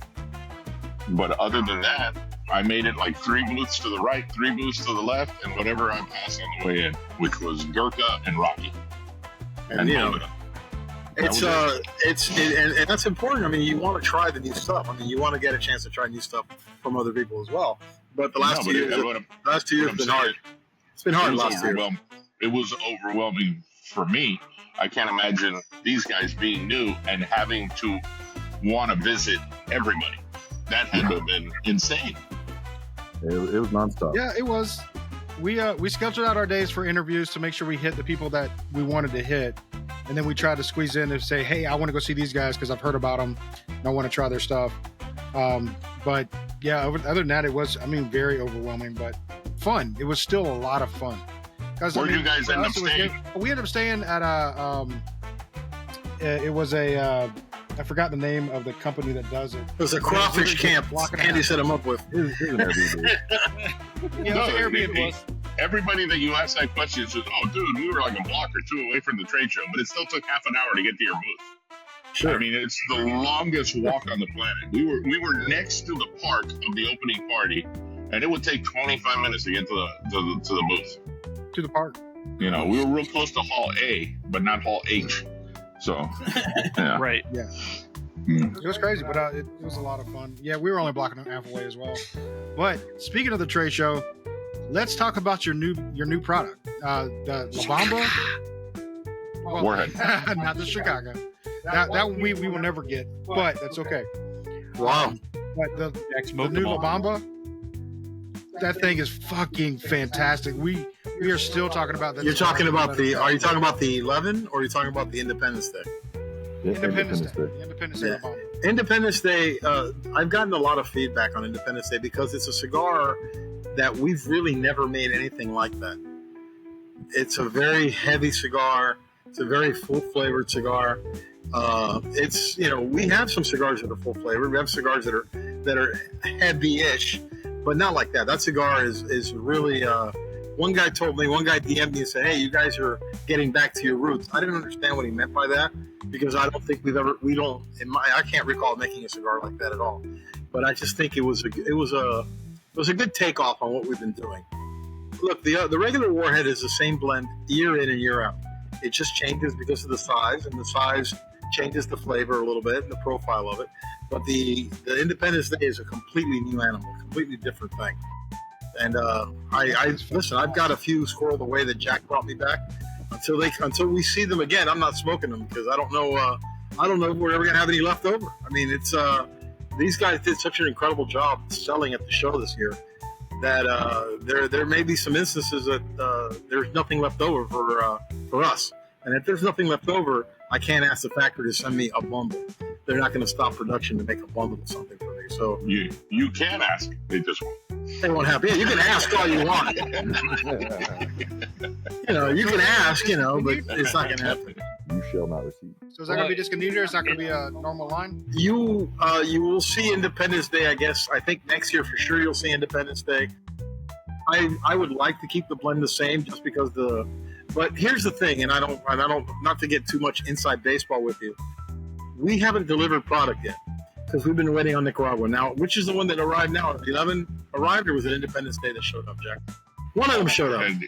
But other than that, I made it like 3 booths to the right, 3 booths to the left, and whatever I passed on the way in, which was Gurkha and Rocky. And you know, and that's important. I mean, you want to try the new stuff. I mean, you want to get a chance to try new stuff from other people as well. But the last 2 years have been hard. It's been hard last year. It was overwhelming for me. I can't imagine these guys being new and having to want to visit everybody. That had to have been insane. It was nonstop. Yeah, it was. We scheduled out our days for interviews to make sure we hit the people that we wanted to hit, and then we tried to squeeze in and say, "Hey, I want to go see these guys because I've heard about them and I want to try their stuff." But yeah, other than that, it was, I mean, very overwhelming, but fun. It was still a lot of fun. Where did you guys end up staying? We ended up staying at it was I forgot the name of the company that does it. It was a crawfish camp. Andy set him up with. It was an Airbnb. Everybody that you asked that question says, "Oh, dude, we were like a block or 2 away from the trade show, but it still took half an hour to get to your booth." Sure. I mean, it's the longest walk on the planet. We were next to the park of the opening party, and it would take 25 minutes to get to the booth. To the park. You know, we were real close to Hall A, but not Hall H. So, yeah. Right. Yeah. It was crazy, but it was a lot of fun. Yeah, we were only blocking an half away as well. But speaking of the trade show, let's talk about your new product, the La Bamba. Well, Warhead. Not the Chicago. That one we will never get, but that's okay. Wow. But the new La Bamba, that thing is fucking fantastic. We are still talking about that. Are you talking about the 11 or are you talking about the Independence Day? Independence Day. La Bamba. Independence Day, I've gotten a lot of feedback on Independence Day because it's a cigar that we've really never made anything like that. It's a very heavy cigar. It's a very full flavored cigar. It's, you know, we have some cigars that are full flavored. We have cigars that are heavy-ish, but not like that. That cigar is really. One guy DM'd me and said, "Hey, you guys are getting back to your roots." I didn't understand what he meant by that because I don't think I can't recall making a cigar like that at all. But I just think it was a good takeoff on what we've been doing. Look, the regular Warhead is the same blend year in and year out. It just changes because of the size, and the size changes the flavor a little bit and the profile of it. But the Independence Day is a completely new animal, completely different thing. And listen, I've got a few squirreled away that Jack brought me back. Until we see them again, I'm not smoking them because I don't know if we're ever gonna have any left over. I mean, it's these guys did such an incredible job selling at the show this year that there may be some instances that there's nothing left over for us. And if there's nothing left over, I can't ask the factory to send me a bundle. they're not going to stop production to make a bundle of something for me. So You can ask. They just won't. they won't happen. Yeah, you can ask all you want. You can ask, but it's not going to happen. You shall not receive. So is that going to be discontinued, or is that going to be a normal line? You will see Independence Day, I guess. I think next year for sure you'll see Independence Day. I would like to keep the blend the same just because but here's the thing, and I don't not to get too much inside baseball with you. We haven't delivered product yet because we've been waiting on Nicaragua now, which is the one that arrived now. 11 arrived, or was it Independence Day that showed up, Jack? One of them showed up. And,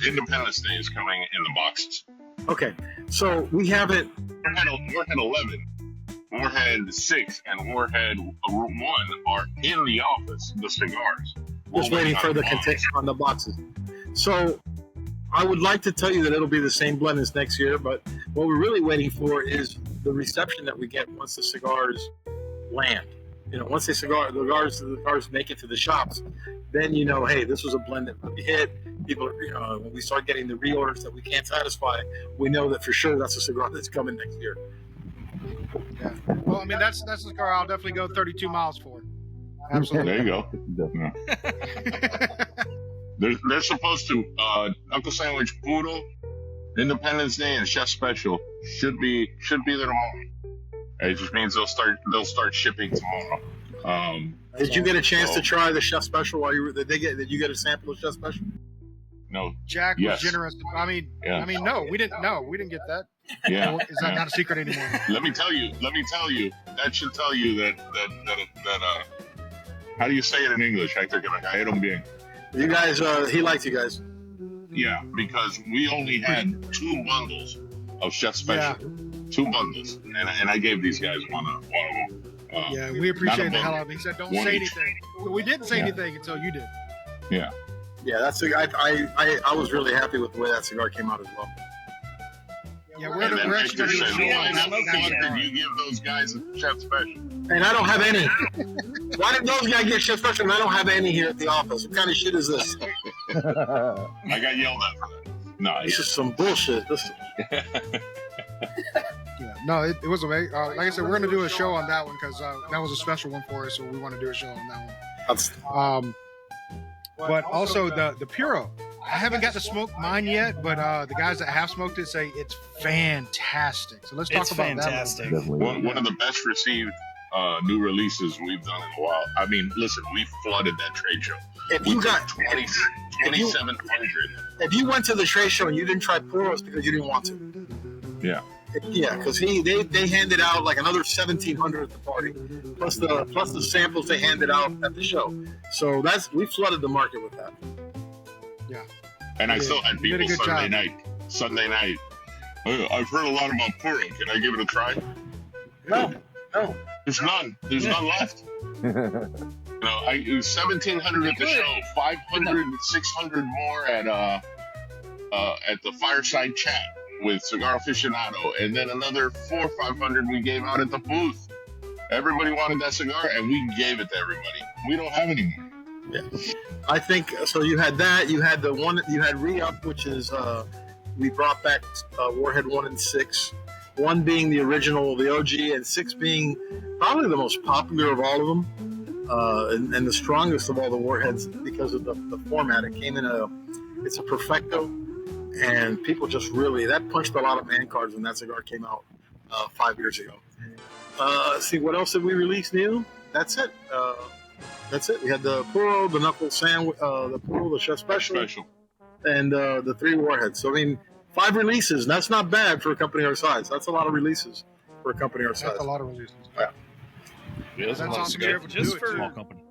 Independence Day is coming in the boxes. Okay, so we haven't. Warhead 11, Warhead 6, and Warhead 1 are in the office. The cigars. Just waiting for the content on the boxes. So I would like to tell you that it'll be the same blend as next year, but what we're really waiting for is the reception that we get once the cigars land. Once the cigars make it to the shops, then hey, this was a blend that really hit. People, when we start getting the reorders that we can't satisfy, we know that for sure that's a cigar that's coming next year. Yeah. Well, I mean, that's the cigar I'll definitely go 32 miles for. Absolutely. There you go. Yeah. They're supposed to Knuckle Sandwich Maduro, Independence Day, and Chef Special should be there tomorrow. It just means they'll start shipping tomorrow. Did you get a chance to try the Chef Special while you were? Did you get a sample of Chef Special? No. Jack was generous. No, we didn't. No, we didn't get that. Yeah. Is that not a secret anymore? Let me tell you. That should tell you that how do you say it in English, Hector? You guys, he liked you guys. Yeah, because we only had 2 bundles of Chef Special. Yeah. 2 bundles, and I gave these guys one of them. Yeah, we appreciate the hell out of it. He said, "Don't say anything." But we didn't say anything until you did. Yeah. Yeah, that's I was really happy with the way that cigar came out as well. Yeah, we're actually going to do a show. Why did you give those guys a Chef Special? And I don't have any. Why did those guys get Chef Special and I don't have any here at the office? What kind of shit is this? I got yelled at for that. No, this is some bullshit. No, it was amazing. Like I said, we're going to do a show on that one because that was a special one for us, so we want to do a show on that one. But also the Puro. I haven't got to smoke mine yet, but the guys that have smoked it say it's fantastic. So let's talk about fantastic. that. One of the best received new releases we've done in a while. I mean, listen, we flooded that trade show. If you got 2,700. If you went to the trade show and you didn't try Puros because you didn't want to. Yeah. Yeah, because they handed out like another 1,700 at the party, plus the samples they handed out at the show. So we flooded the market with that. Yeah. And I still had people Sunday night. I've heard a lot about Puro. Can I give it a try? No. There's none left. It was 1,700 at the show, 500, 600 more at the fireside chat with Cigar Aficionado, and then another 400 or 500 we gave out at the booth. Everybody wanted that cigar, and we gave it to everybody. We don't have any more. Yeah, I think so. You had that. You had the one. You had Re-Up, which is we brought back Warhead 1 and 6. 1 being the original, the OG, and 6 being probably the most popular of all of them, and the strongest of all the Warheads because of the format. It came in it's a Perfecto. And people just really, that punched a lot of man cards when that cigar came out 5 years ago. See, what else did we release new? That's it. We had the Puro, the Knuckle Sandwich, the Puro, the Chef Special. And the 3 Warheads. So, I mean, 5 releases. And that's not bad for a company our size. That's a lot of releases for a company our size. That's a lot of releases. Yeah, that's awesome. Small company.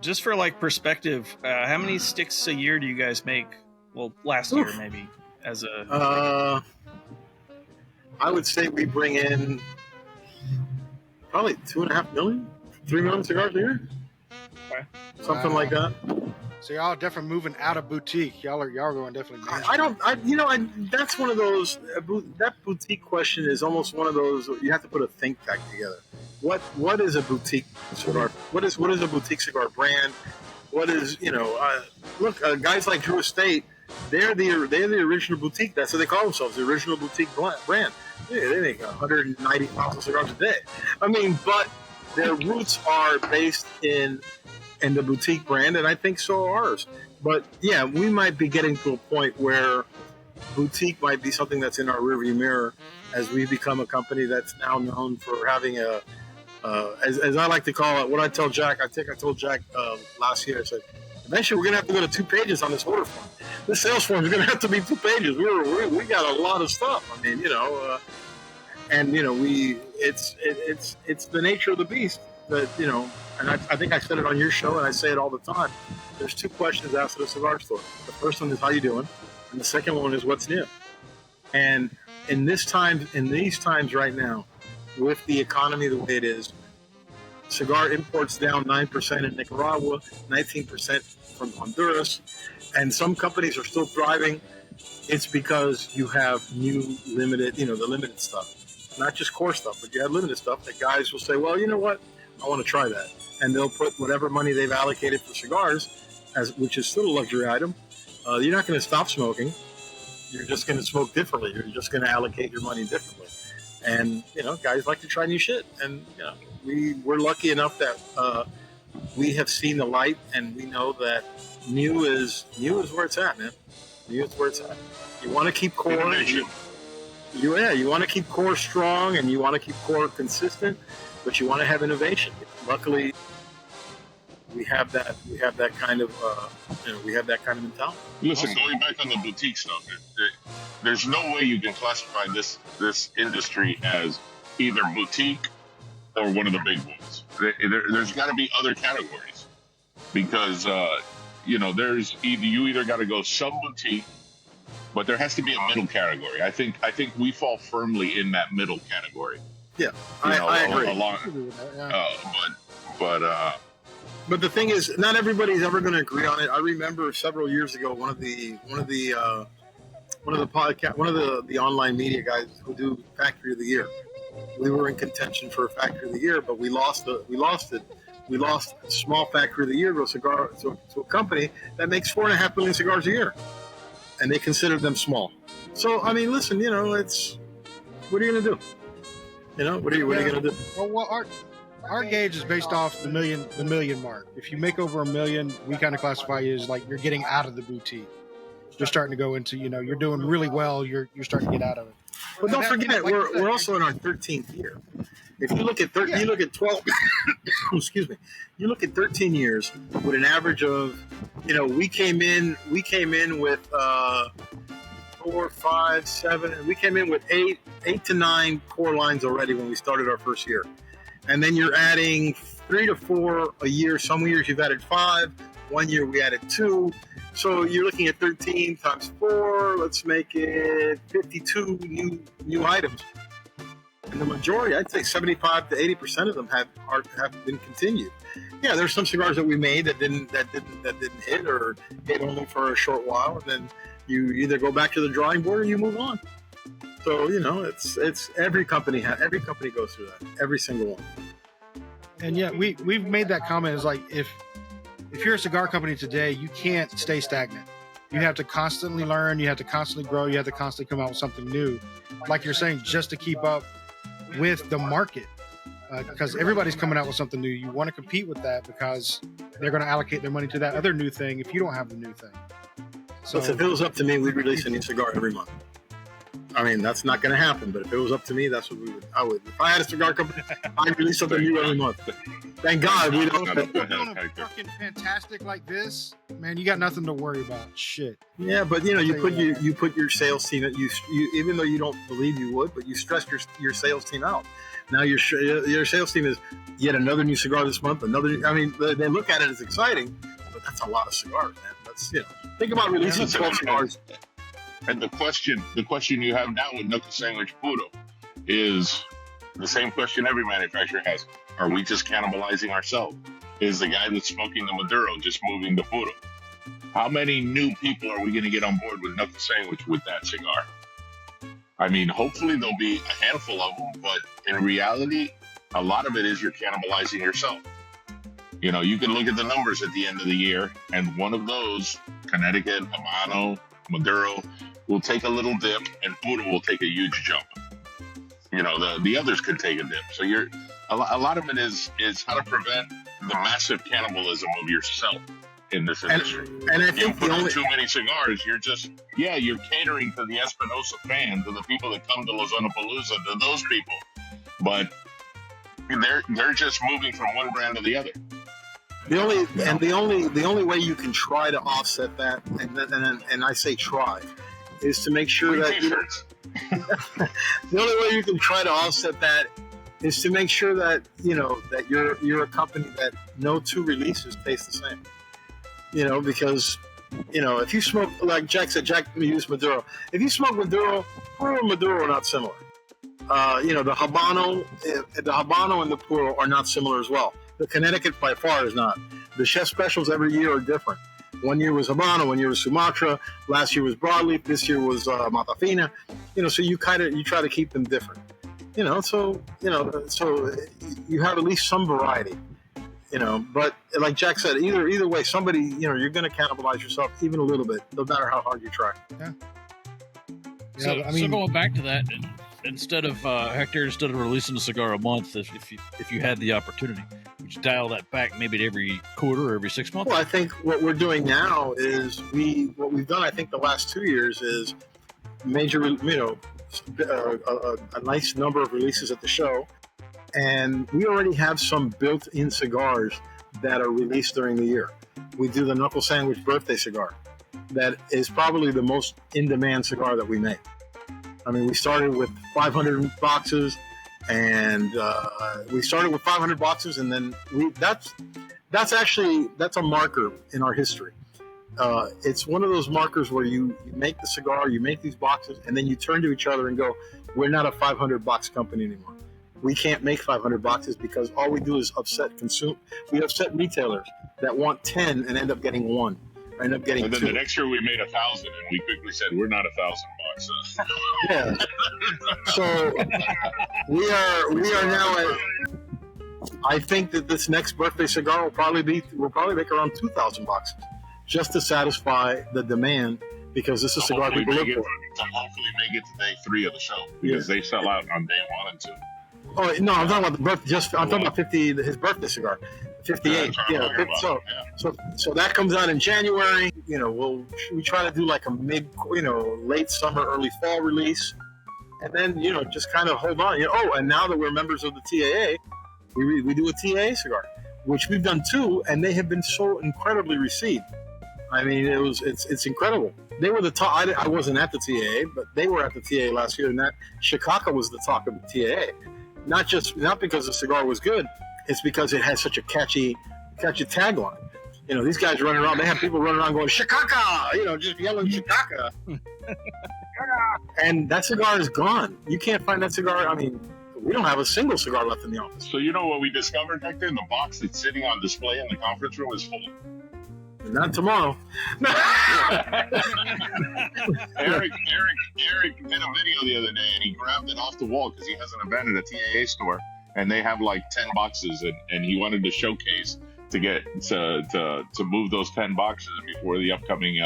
Just for like perspective, how many sticks a year do you guys make? Well, last year maybe as a. I would say we bring in probably 2.5 million, 3 million cigars a year, something like that. So y'all definitely moving out of boutique. Y'all are going definitely. That's one of those. That boutique question is almost one of those. You have to put a think tank together. What is a boutique cigar? What is a boutique cigar brand? What is look, guys like Drew Estate. they're the original boutique. That's what they call themselves, the original boutique brand. Yeah, they make 190,000 cigars a day. I mean, but their roots are based in the boutique brand, and I think so are ours. But yeah, we might be getting to a point where boutique might be something that's in our rearview mirror as we become a company that's now known for having a, as I like to call it, what I tell Jack, I think I told Jack last year, I said, eventually we're going to have to go to 2 pages on this order form. This sales form is going to have to be 2 pages. We got a lot of stuff. I mean, and it's the nature of the beast that, and I think I said it on your show, and I say it all the time. There's 2 questions asked at a cigar store. The first one is how you doing, and the second one is what's new. And in these times right now, with the economy the way it is, cigar imports down 9% in Nicaragua, 19% from Honduras, and some companies are still thriving. It's because you have new limited, the limited stuff, not just core stuff, but you have limited stuff that guys will say, well, you know what, I want to try that, and they'll put whatever money they've allocated for cigars, which is still a luxury item. You're not going to stop smoking. You're just going to smoke differently. You're just going to allocate your money differently. And, guys like to try new shit. And, we're lucky enough that we have seen the light, and we know that new is where it's at, man. New is where it's at. You want to keep core. You want to keep core strong, and you want to keep core consistent, but you want to have innovation. Luckily, we have that kind of mentality. Listen, going back on the boutique stuff, there's no way you can classify this industry as either boutique or one of the big ones. There's got to be other categories, because there's you either got to go sub boutique, but there has to be a middle category. I think we fall firmly in that middle category. Yeah, I agree. But the thing is, not everybody's ever going to agree on it. I remember several years ago, one of the online media guys who do Factory of the Year. We were in contention for Factory of the Year, but we lost it. We lost small Factory of the Year to a company that makes 4.5 million cigars a year, and they consider them small. So I mean, listen, it's what are you going to do? What are you going to do? Well, our gauge is based off the million mark. If you make over 1 million, we kind of classify you as like you're getting out of the boutique. You're starting to go into, you're doing really well. You're starting to get out of it. But don't forget, we're also in our 13th year. If you look at you look at 12. Excuse me. You look at 13 years with an average of, we came in with 4, 5, 7. We came in with 8 to 9 core lines already when we started our first year. And then you're adding 3 to 4 a year. Some years you've added 5. One year we added 2. So you're looking at 13 times 4. Let's make it 52 new items. And the majority, I'd say 75 to 80% of them have been continued. Yeah, there's some cigars that we made that didn't hit, or hit only for a short while, and then you either go back to the drawing board or you move on. So it's every company goes through that, every single one. And yeah, we've made that comment. Is like if you're a cigar company today, you can't stay stagnant. You have to constantly learn. You have to constantly grow. You have to constantly come out with something new, like you're saying, just to keep up with the market. Because everybody's coming out with something new. You want to compete with that because they're going to allocate their money to that other new thing if you don't have the new thing. So if it was up to me, we'd release a new cigar every month. I mean, that's not going to happen, but if it was up to me, that's what I would. If I had a cigar company, I'd release something new every month. Thank God we don't. Fucking fantastic like this, man. You got nothing to worry about. Shit. Yeah, but you put your sales team. You even though you don't believe you would, but you stress your sales team out. Now your sales team is yet another new cigar this month. Another. I mean, they look at it as exciting, but that's a lot of cigars, man. That's think about releasing 12 cigars. And the question you have now with Knuckle Sandwich Maduro is the same question every manufacturer has. Are we just cannibalizing ourselves? Is the guy that's smoking the Maduro just moving the Puro? How many new people are we going to get on board with Knuckle Sandwich with that cigar? I mean, hopefully there'll be a handful of them, but in reality, a lot of it is you're cannibalizing yourself. You can look at the numbers at the end of the year, and one of those, Connecticut, Habano, Maduro will take a little dip, and Buddha will take a huge jump. You know, the others could take a dip. So a lot of it is how to prevent the massive cannibalism of yourself in this industry. And I You think put the in only too many cigars, you're catering to the Espinosa fan, to the people that come to Lozanapalooza, to those people. But they're just moving from one brand to the other. the only way you can try to offset that, and I say try, is to make sure Free that t-shirts. the only way you can try to offset that is to make sure that that you're a company that no two releases taste the same. Because if you smoke, like Jack said, Jack used Maduro. If you smoke Maduro, Puro and Maduro are not similar. The Habano and the Puro are not similar as well. The Connecticut by far is not. The chef specials every year are different. One year was Habano, one year was Sumatra, last year was Broadleaf, this year was Matafina. So you try to keep them different. So you have at least some variety. But like Jack said, either way, somebody, you're going to cannibalize yourself even a little bit, no matter how hard you try. Yeah. So, I mean, so going back to that, instead of releasing a cigar a month, if you had the opportunity, would you dial that back maybe to every quarter or every 6 months? Well, I think what we're doing now is what we've done, I think the last 2 years is major, a nice number of releases at the show. And we already have some built-in cigars that are released during the year. We do the Knuckle Sandwich birthday cigar. That is probably the most in-demand cigar that we make. I mean, we started with 500 boxes, and and then that's a marker in our history. It's one of those markers where you make the cigar, you make these boxes, and then you turn to each other and go, we're not a 500 box company anymore. We can't make 500 boxes because all we do is we upset retailers that want 10 and end up getting one, or end up getting And then 2. the next year we made 1,000, and we quickly said we're not 1,000 bucks. Yeah. So we are now at. I think that this next birthday cigar we'll probably make around 2,000 boxes, just to satisfy the demand, because this is a cigar people look for. To hopefully make it to day 3 of the show, because they sell out on day 1 and 2. Oh no, I'm talking about the birth. I'm talking about his birthday cigar, 58. So that comes out in January. We try to do like a late summer, early fall release, and then just kind of hold on. And now that we're members of the TAA, we do a TAA cigar, which we've done 2, and they have been so incredibly received. I mean, it's incredible. They were the top. I wasn't at the TAA, but they were at the TAA last year, and that Chicago was the talk of the TAA. Not because the cigar was good, it's because it has such a catchy tagline. These guys running around, they have people running around going, Chicago, just yelling Chicago. And that cigar is gone. You can't find that cigar. I mean, we don't have a single cigar left in the office. So you know what we discovered, Hector? The box that's sitting on display in the conference room is full. Not tomorrow. Eric did a video the other day, and he grabbed it off the wall because he has an event at a TAA store, and they have like 10 boxes, and he wanted to showcase to move those 10 boxes before the upcoming.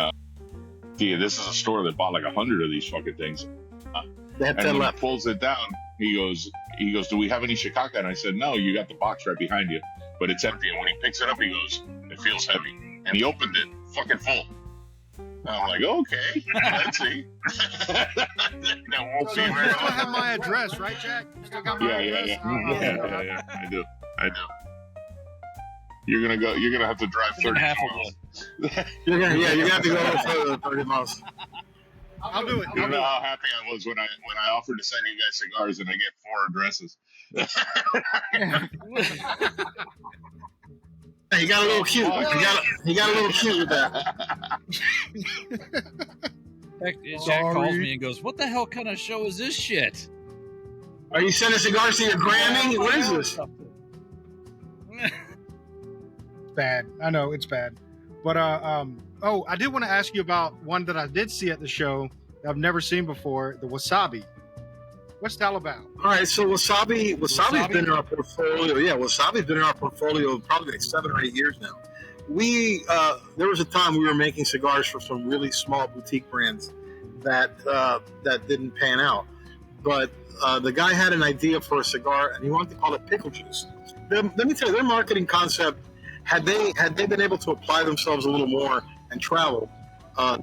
This is a store that bought like 100 of these fucking things. They have 10 and when left. he pulls it down, he goes, do we have any Chicago? And I said, no, you got the box right behind you, but it's empty. And when he picks it up, he goes, it feels heavy. And he opened it, fucking full. And I'm like, okay, let's see. That won't so be you very still long. have my address, right, Jack? You still got my address? Yeah. I do. You're gonna have to drive 30 half miles. You're gonna have to go a little further than 30 miles. I'll do it. You know how happy I was when I offered to send you guys cigars and I get 4 addresses. He got a little cute. He got a little cute with that. Jack calls me and goes, "What the hell kind of show is this shit?" Are you sending cigars to your Grammy? What is this? Bad. I know it's bad. But I did want to ask you about one that I did see at the show that I've never seen before, the wasabi. What's that all about? All right, so wasabi's been in our portfolio. Yeah, wasabi's been in our portfolio probably like 7 or 8 years now. there was a time we were making cigars for some really small boutique brands that didn't pan out. But the guy had an idea for a cigar, and he wanted to call it pickle juice. Let me tell you, their marketing concept, had they been able to apply themselves a little more and travel,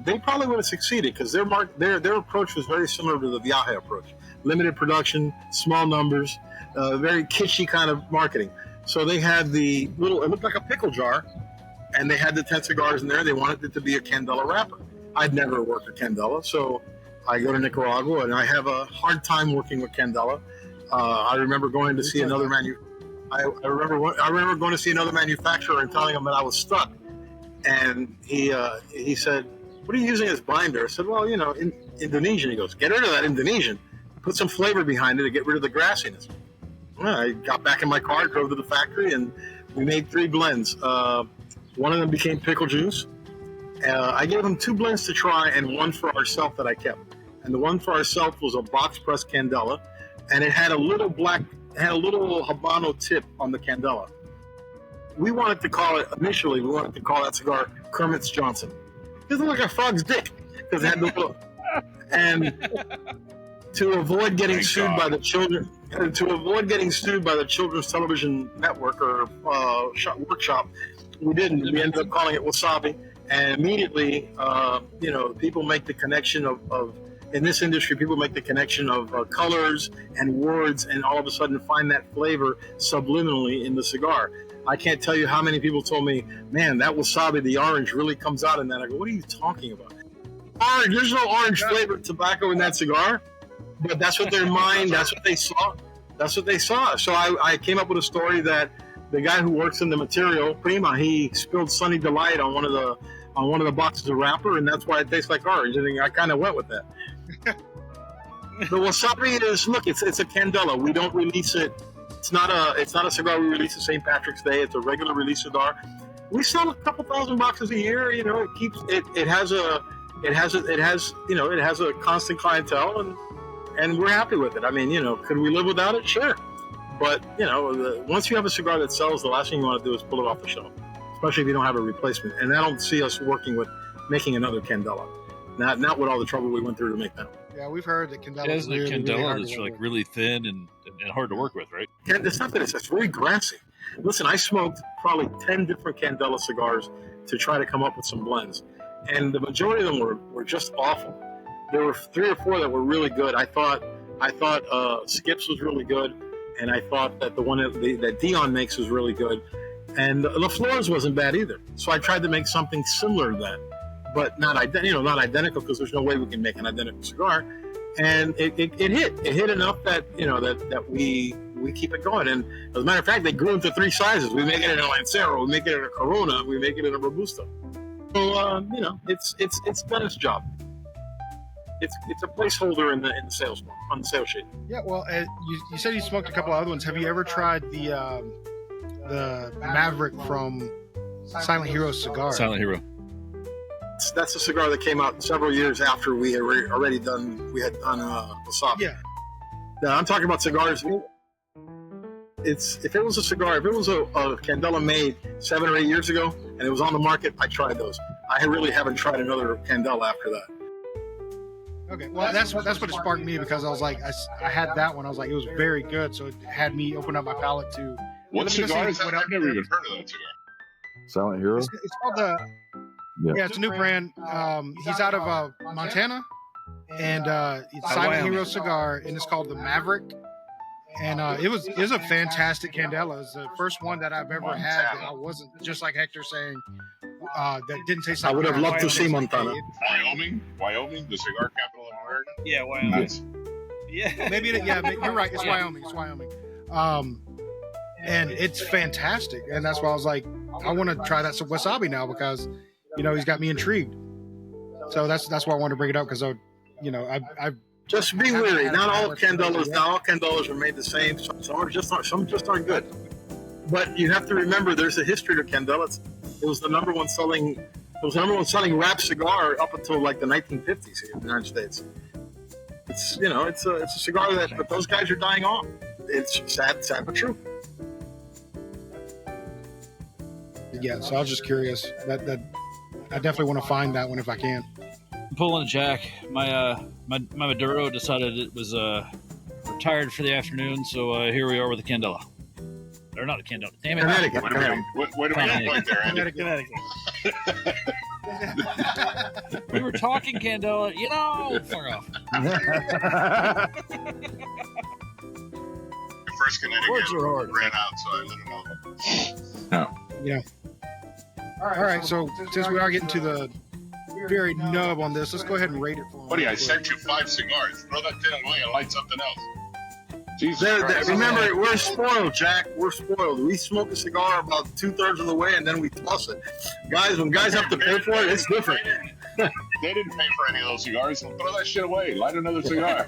they probably would have succeeded, because their approach was very similar to the Viaje approach. Limited production, small numbers, very kitschy kind of marketing. So they had it looked like a pickle jar, and they had the 10 cigars in there. They wanted it to be a Candela wrapper. I'd never worked with Candela, so I go to Nicaragua, and I have a hard time working with Candela. I remember going to see another I remember going to see another manufacturer and telling him that I was stuck, and he said, "What are you using as binder?" I said, "Well, in Indonesian." He goes, "Get rid of that Indonesian. Put some flavor behind it to get rid of the grassiness." Well, I got back in my car, drove to the factory, and we made 3 blends. One of them became pickle juice. I gave him 2 blends to try and 1 for ourselves that I kept. And the one for ourselves was a box press Candela, and it had a little Habano tip on the Candela. We wanted to call that cigar Kermit's Johnson. It looked like a frog's dick, because it had the little. And to avoid getting sued by the children, Children's Television Network or workshop, we didn't. We ended up calling it wasabi, and immediately, people make the connection of in this industry, people make the connection of colors and words, and all of a sudden find that flavor subliminally in the cigar. I can't tell you how many people told me, "Man, that wasabi, the orange, really comes out in that." I go, "What are you talking about? Orange? There's no orange flavored tobacco in that cigar." But that's what their mind, that's what they saw. That's what they saw. So I came up with a story that the guy who works in the material, Prima, he spilled Sunny Delight on one of the boxes of wrapper, and that's why it tastes like orange. And I kind of went with that. The wasabi is, look, it's a Candela. We don't release it. It's not a cigar we release on St. Patrick's Day. It's a regular release cigar. We sell a couple thousand boxes a year. It has a constant clientele, and we're happy with it. I mean, could we live without it? Sure. But, once you have a cigar that sells, the last thing you want to do is pull it off the shelf, especially if you don't have a replacement. And I don't see us working with making another Candela. Not with all the trouble we went through to make that. Yeah, we've heard that Candela is really, really hard is to work with. really thin and hard to work with, right? It's not that it's very grassy. Listen, I smoked probably 10 different Candela cigars to try to come up with some blends, and the majority of them were just awful. There were 3 or 4 that were really good. I thought Skips was really good, and I thought that the one that Dion makes was really good, and La Flores wasn't bad either. So I tried to make something similar to that, but not identical, because there's no way we can make an identical cigar. And it hit enough that that we keep it going. And as a matter of fact, they grew into 3 sizes. We make it in a Lancero, we make it in a Corona, we make it in a Robusto. So it's done its job. It's a placeholder in the sales on the sales sheet. Yeah, well, you said you smoked a couple other ones. Have you ever tried the Maverick from Silent Hero Cigar? Silent Hero. That's a cigar that came out several years after we had done wasabi. Yeah. Now, I'm talking about cigars. If it was a Candela made 7 or 8 years ago and it was on the market, I tried those. I really haven't tried another Candela after that. Okay, well, that's what sparked me, because I was like, I had that one. I was like, it was very good, so it had me open up my palate to. What cigar is that? I've never even heard of that cigar. Silent Hero? It's called the. Yeah. It's a new brand. He's out of Montana, and it's Silent Hero Cigar, and it's called the Maverick. And it was a fantastic Candela. It's the first one that I've ever had that I wasn't, just like Hector saying, that didn't taste like. I would have loved to see Montana. Wyoming, the cigar capital of America. Yeah, Wyoming. Nice. Yeah. Maybe you're right. It's Wyoming. It's Wyoming. And it's fantastic. And that's why I was like, I want to try that wasabi now, because he's got me intrigued. So that's why I wanted to bring it up, because I just be wary. Not all Candelas are made the same. Some just aren't good. But you have to remember, there's a history to Candela. It was the number one selling wrap cigar up until like the 1950s here in the United States. It's it's a cigar but those guys are dying off. It's sad but true. yet, so I was just curious. That I definitely want to find that one if I can. I'm pulling a jack. My Maduro decided it was retired for the afternoon, so here we are with a Candela. Or not a Candela. Damn it. Connecticut. Wait a minute. Wait a minute. Point there, Andy. Connecticut. We were talking Candela. Fuck off. The first Connecticut Words are hard. ran out, so I let him know. All right, so since we are getting to the very nub on this, let's go ahead and rate it for him. Buddy, I sent you 5 cigars. Throw that thing away and light something else. Jesus Christ. Remember, we're spoiled, Jack. We're spoiled. We smoke a cigar about 2/3 of the way, and then we toss it. Guys, when guys have to pay for it, it's different. They didn't pay for any of those cigars. So throw that shit away. Light another cigar.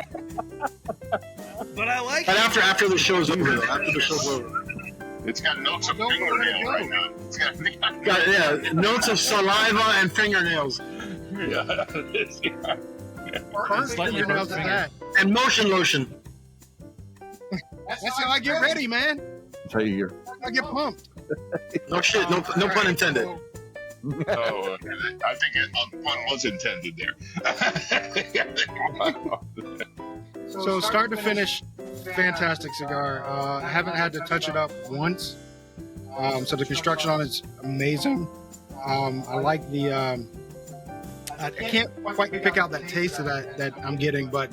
But I like But it. after the show's over, It's got notes of fingernail right now. It's got notes of saliva and fingernails Slightly burnt finger. and motion lotion. That's how I get ready, man. That's how you I get pumped. No shit. No pun intended. Oh, I think pun was intended there. So start to finish, fantastic cigar. I haven't had to touch it up once. So the construction on it's amazing. I like the. I can't quite pick out that taste of that I'm getting, but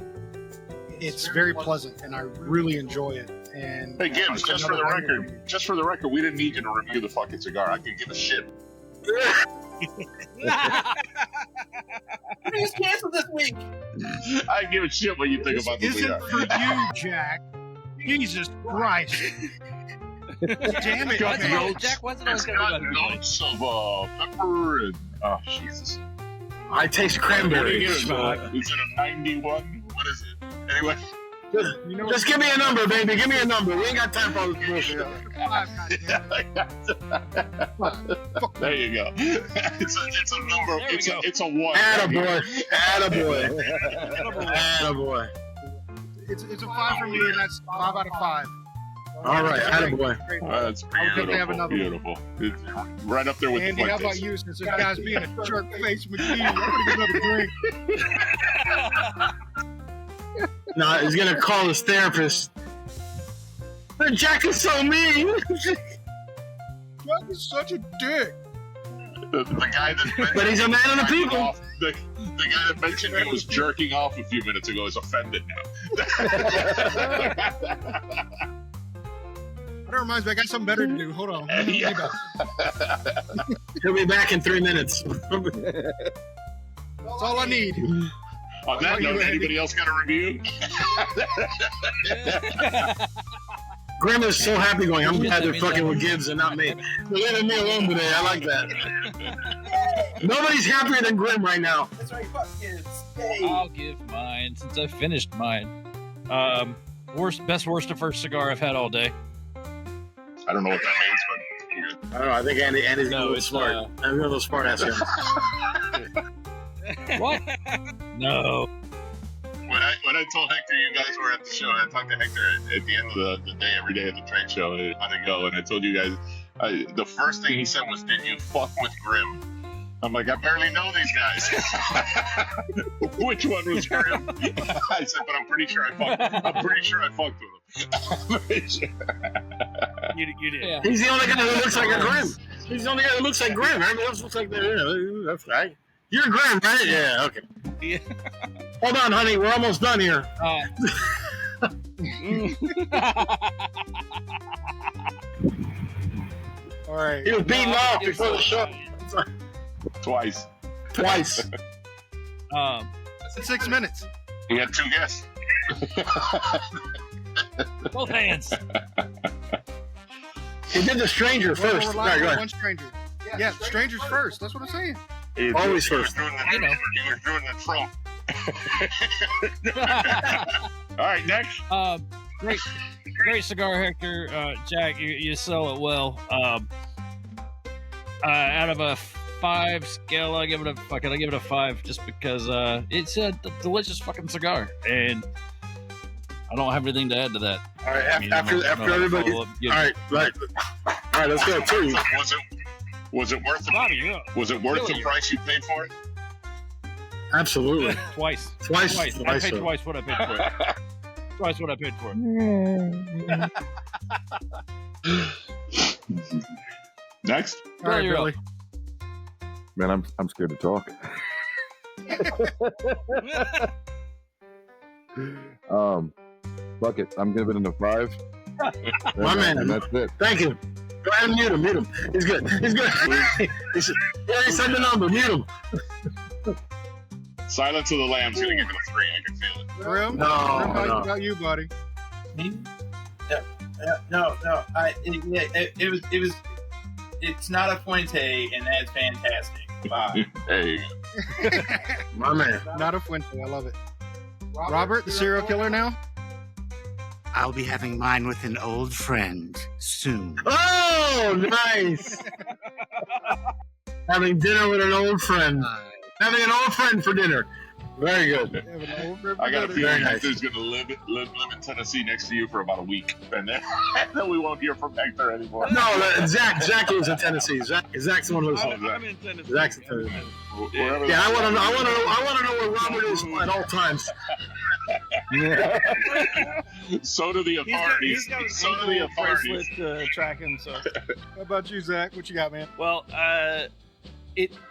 it's very pleasant, and I really enjoy it. And Hey Gibbs, just for the record, we didn't need you to review the fucking cigar. I can give a shit. Please cancel this week. I give a shit what you think about the isn't cigar. for you, Jack. Jesus Christ! Damn it, Got man. notes. Jack wasn't It's always got going to be notes of pepper and Jesus. I taste What cranberry. is it? Is it a 91? What is it? Anyway. You know Just give me a number, baby. Give me a number. We ain't got time for all this bullshit. There you go. It's a number. There we go. It's a 1. Attaboy. Attaboy. It's a 5 for me, and that's 5 out of 5. All right, attaboy. That's I'll definitely have beautiful. another one. Beautiful. It's right up there with Andy, the how about Fuentes. you? Since this guy's being a jerk face McGee, I'm gonna get another drink. Nah, he's gonna call his therapist. Jack is so mean. Jack is such a dick. The guy that But he's a man of the jerking people. off- the guy that mentioned he was jerking off a few minutes ago is offended now. That reminds me, I got something better to do. Hold on. Yeah. He'll be back in 3 minutes. That's all I need. On that note, anybody else got a review? Grim is so happy going. I'm glad they're fucking with Gibbs and not me. They're leaving me alone today. I like that. Nobody's happier than Grim right now. That's right, fuck kids. Hey. I'll give mine since I finished mine. Worst of first cigar I've had all day. I don't know what that means, but I don't know. I think Andy's No, a little it's, smart. I'm a little smart ass here. What? No. when I told Hector you guys were at the show, I talked to Hector at the end of the day, every day at the trade show, how'd it go? And I told you guys, the first thing he said was, "Did you fuck with Grim?" I'm like, I barely know these guys. Which one was Grim? I said, but I'm pretty sure I fucked with him. You did. Yeah. He's the only guy that looks like a Grim. He's the only guy that looks like Grim. Everybody else looks like that's right. You're Grim, right? Yeah, okay. Yeah. Hold on, honey. We're almost done here. All right. He was beaten off before the show. Twice. Twice. That's in 6 minutes. He had 2 guests. Both hands. He did the stranger first. We're All right, live go with ahead. one stranger. Yeah, strangers first. That's what I'm saying. He was Always doing- first. He was You know. doing the Trump. All right, next. Great cigar, Hector. Jack, you sell it well. Out of a 5 scale, I give it a 5, just because it's a delicious fucking cigar, and I don't have anything to add to that. All right, I mean, after I'm not gonna everybody. follow up, All right, let's go. 2. Was it worth Bobby, you're up. Was it worth Really? the price you paid for it? Absolutely. Twice. Twice. I paid so. twice what I paid for it. Twice what I paid for it. Next. All right, You're Billy. Man, I'm scared to talk. Fuck it. I'm giving it a 5. My man. And that's it. Thank you. Go ahead and mute him. Mute him. He's good. He's good. he said the number. Mute him. Silence of the Lamb's gonna give it a 3. I can feel it. Grim? No, Grim, how no. about you, buddy? Me? No. It's not a Fuente, and that's fantastic. Bye. Hey. My man. Not a Fuente. I love it. Robert, the serial killer now? I'll be having mine with an old friend soon. Oh, nice. Having dinner with an old friend. Having an old friend for dinner. Very good. I got a Very feeling nice. Hector's gonna live in Tennessee next to you for about a week, and then we won't hear from Hector anymore. No, Zach lives in Tennessee. Zach's the one who lives in I'm in Tennessee. Zach's in Tennessee. Wherever Yeah, I want to know where Robert is at all times. So do the authorities. He's got So do the a authorities. bracelet to track him. So, How about you, Zach? What you got, man? well,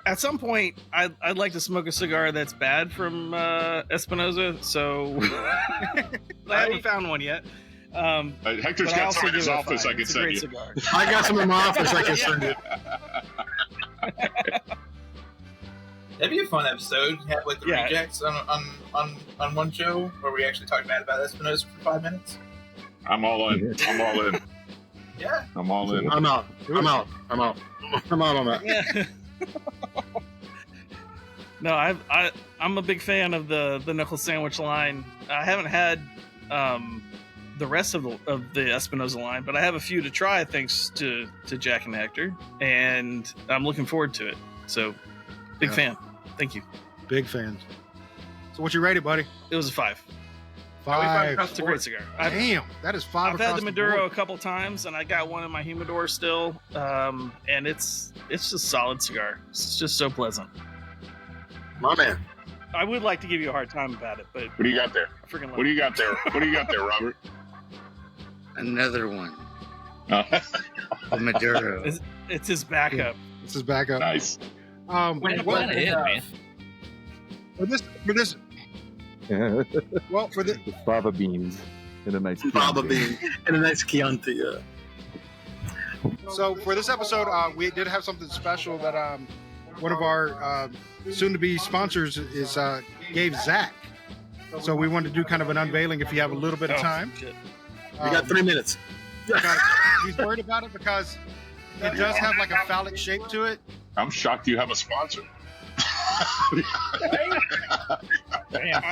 at some point, I'd like to smoke a cigar that's bad from Espinosa. So, I haven't found one yet. Hector's But I got also some in give his it a office 5. I can It's a send great you. cigar. I got some in my office I can send you. That'd be a fun episode. Have like the Yeah. rejects on one show where we actually talk bad about Espinosa for 5 minutes. I'm all in. I'm all in. Yeah. I'm all in. I'm out. I'm out on that. Yeah. No, I'm a big fan of the Knuckle Sandwich line. I haven't had the rest of the Espinosa line, but I have a few to try thanks to Jack and Hector, and I'm looking forward to it. So, big fan. Thank you. Big fans. So what you rated, buddy? It was a 5. 5. It's a great cigar. Damn, that is 5 I've had across the the Maduro board. a couple times, and I got one in my humidor still, and it's just a solid cigar. It's just so pleasant. My man. I would like to give you a hard time about it, but What do you got there? I freaking love What do you got there? What do you got there, Robert? Another one. Nice. A Maduro. It's his backup. This is back up. Plan Well, ahead, man. for this, well, for this, With fava beans and a nice Baba Chianti. bean and a nice Chianti. Yeah. so for this episode, we did have something special that one of our soon-to-be sponsors is gave Zach. So we wanted to do kind of an unveiling if you have a little bit of time. Shit. We got 3 minutes. because he's worried about it because it does have like a phallic shape to it. I'm shocked you have a sponsor. Damn.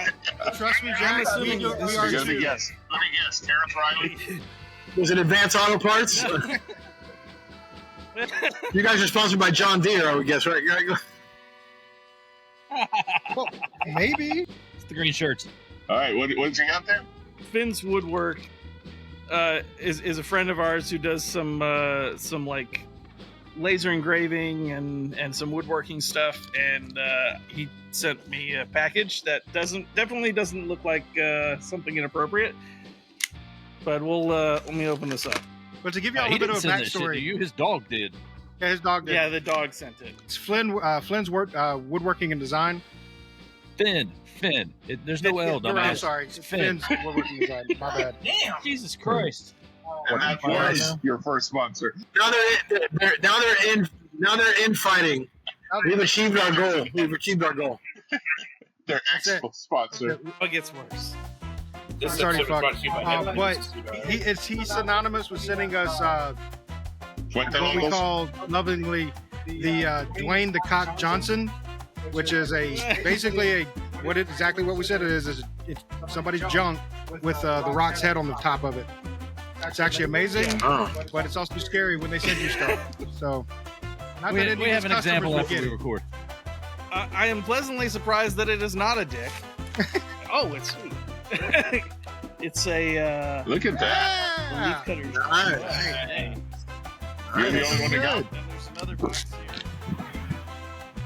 Trust me, Jack. We assuming this are is Let me too. guess. Let me guess. Terrence Riley. Was it Advanced Auto Parts? You guys are sponsored by John Deere, I would guess, right? Well, maybe. It's the green shirts. All right. What did you got there? Finn's Woodwork is a friend of ours who does some like laser engraving and some woodworking stuff, and he sent me a package that definitely doesn't look like something inappropriate. But we'll let me open this up. But to give you all He a bit didn't of a send that shit to backstory, you. His dog did. yeah, his dog did. Yeah, the dog sent it. It's Flynn's woodworking and design. Finn. There's no L, I'm dumbass. sorry, it's Finn. Flynn's woodworking design. My bad. Damn. Jesus Christ. And that was your first sponsor. Now they're in fighting. We've achieved our goal. Their That's it. ex-sponsor. It gets worse. This Sorry, episode fuck. was brought to you by Headlines. But he's synonymous with sending us Fuente what we Locos? call lovingly the Dwayne the Cock Johnson, which is basically what we said it is it's somebody's junk with the Rock's head on the top of it. It's actually amazing, Oh. but it's also scary when they send you stuff. So not that any We of have his an customers example would after get we it. record. I am pleasantly surprised that it is not a dick. Oh, it's sweet. It's a Look at that. leaf Yeah. cutter. Nice. Hey. You're the only one that got it. Then there's another box here.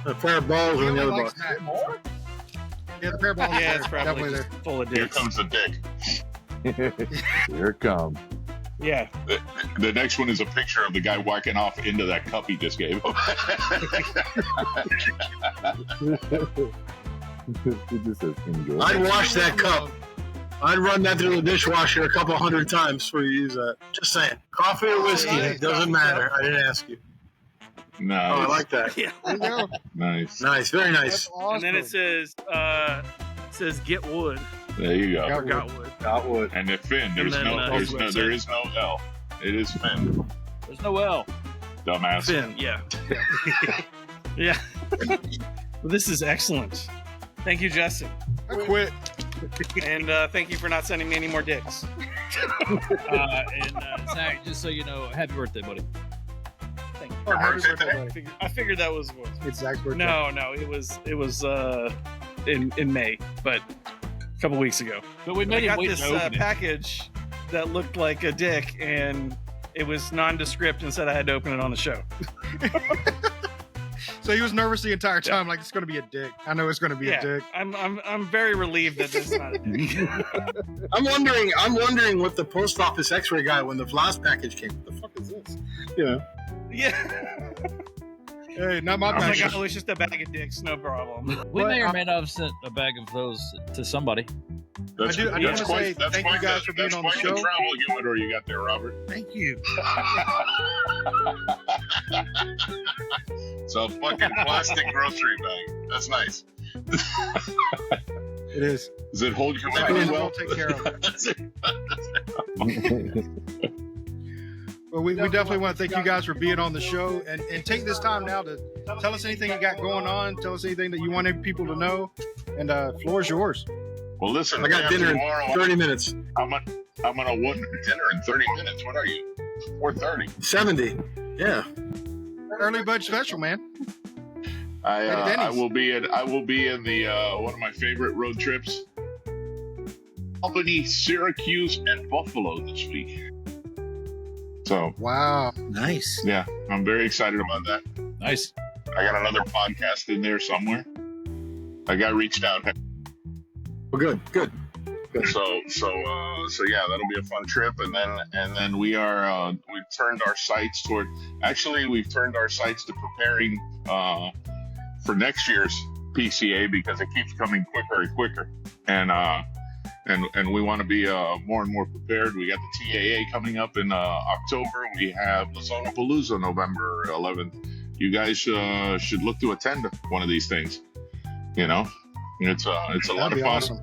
A pair of balls He in the only other likes box. that. Yeah, the pair of balls. Yeah, is it's there. probably Definitely just there. full of Here dicks. comes the dick. Here it comes. Yeah. The next one is a picture of the guy whacking off into that cup he just gave him. He just says enjoy. I'd wash that cup. I'd run that through the dishwasher a couple hundred times before you use that. Just saying. Coffee or whiskey, nice. it doesn't matter. I didn't ask you. Nice. Oh, I like that. Yeah. There you go. Nice. Nice, very nice. That's awesome. And then it says get wood There you go. Got or got wood. Got wood. And the Finn, And then, there is no L. It is Finn. There's no L. Dumbass. Finn, yeah. Yeah. Well, this is excellent. Thank you, Justin. I quit. And thank you for not sending me any more dicks. Zach, just so you know, happy birthday, buddy. Thank you. Oh, happy birthday birthday, I buddy. figured that was what. It's Zach's birthday. No, it was in May, but a couple weeks ago. But we I made him got wait this to open it. package that looked like a dick, and it was nondescript and said I had to open it on the show. So he was nervous the entire time, like it's going to be a dick. I know it's going to be a dick. I'm very relieved that this is not a dick. I'm wondering what the post office X-ray guy when the last package came. What the fuck is this? You know. Yeah. Hey, not my I was package. like, oh, it's just a bag of dicks, no problem. We may or But, may not have sent a bag of those to somebody. That's, I do wanna that's say that's thank you quite guys for being that's on the quite show. travel humidor you got there, Robert. Thank you. It's a fucking plastic grocery bag. That's nice. It is. Does it hold We'll humidity well? take care of it. That's it. Well, we definitely want to thank you guys for being on the show and take this time now to tell us anything you got going on. Tell us anything that you want people to know. And floor is yours. Well, listen. I got dinner in tomorrow. 30 minutes. I'm gonna want dinner in 30 minutes. What are you? 4:30. 70. Yeah. Early budget special, man. I will be in the one of my favorite road trips, Albany, Syracuse, and Buffalo this week. So Wow. Nice. yeah, I'm very excited about that. Nice. I got another podcast in there somewhere. A guy reached out. Well, good. So yeah, that'll be a fun trip. And then we've turned our sights to preparing for next year's PCA because it keeps coming quicker and quicker. And we want to be more and more prepared. We got the TAA coming up in October. We have Lazona Palooza November 11th. You guys should look to attend one of these things. You know, it's a lot That'd of be fun. awesome.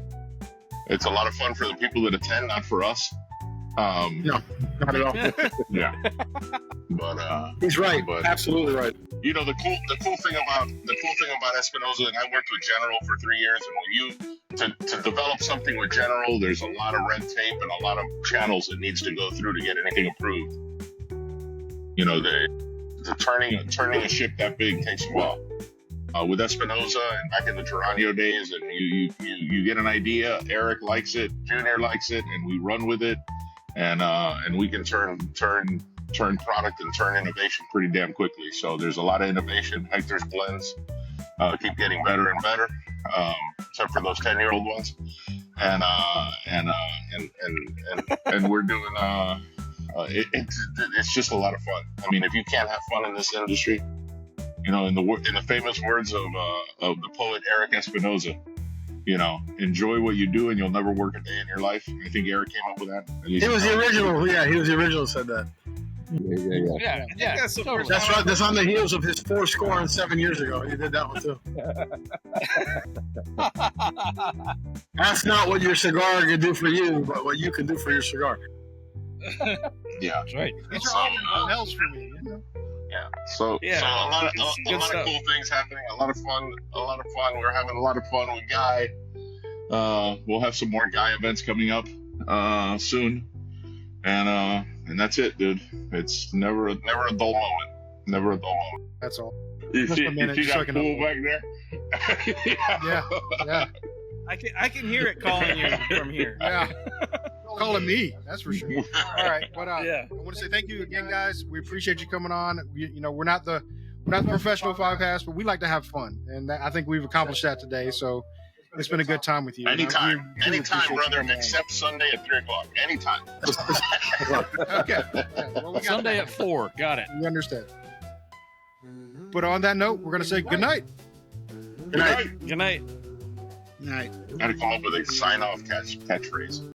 It's a lot of fun for the people that attend, not for us. No, not at all. Yeah. But He's right. But- Absolutely right. you know the cool thing about Espinosa, and I worked with General for 3 years, and when to develop something with General, there's a lot of red tape and a lot of channels it needs to go through to get anything approved. You know, the turning a ship that big takes a while. With Espinosa and back in the Toraño days, and you get an idea, Eric likes it, Junior likes it, and we run with it, and we can turn product and turn innovation pretty damn quickly. So there's a lot of innovation. Hector's blends keep getting better and better, except for those 10-year-old ones, and we're doing. It's just a lot of fun. I mean, if you can't have fun in this industry, you know, in the famous words of the poet Eric Espinosa, you know, enjoy what you do and you'll never work a day in your life. I think Eric came up with that. He was the original. Yeah, he was the original who said that. Yeah. Yeah. That's the first That's time right. That's on the heels of his 7 years ago. He did that one too. Ask not what your cigar can do for you, but what you can do for your cigar. Yeah. That's right. These are all else for me. You know? Yeah. So Yeah, a lot of it's good stuff. cool things happening. A lot of fun. We're having a lot of fun with Guy. We'll have some more Guy events coming up soon, and that's it, dude. It's never a dull moment. Never a dull moment. That's all. You Just see, a minute, you see just so I that can pool upload. back there? Yeah. I can hear it calling you from here. Yeah. Calling me, that's for sure. All right, but Yeah. I want to say thank you again, guys. We appreciate you coming on. You know, we're not the we're not the professional podcast, but we like to have fun, and I think we've accomplished that today. So it's been a good time with you. Anytime, We anytime, appreciate brother. you, man. Except Sunday at 3:00. Anytime. Okay. Well, we got Sunday that. at 4. Got it. We understand. But on that note, we're going to say good night. Good night. Good night. All right. Gotta come up with a sign-off catchphrase.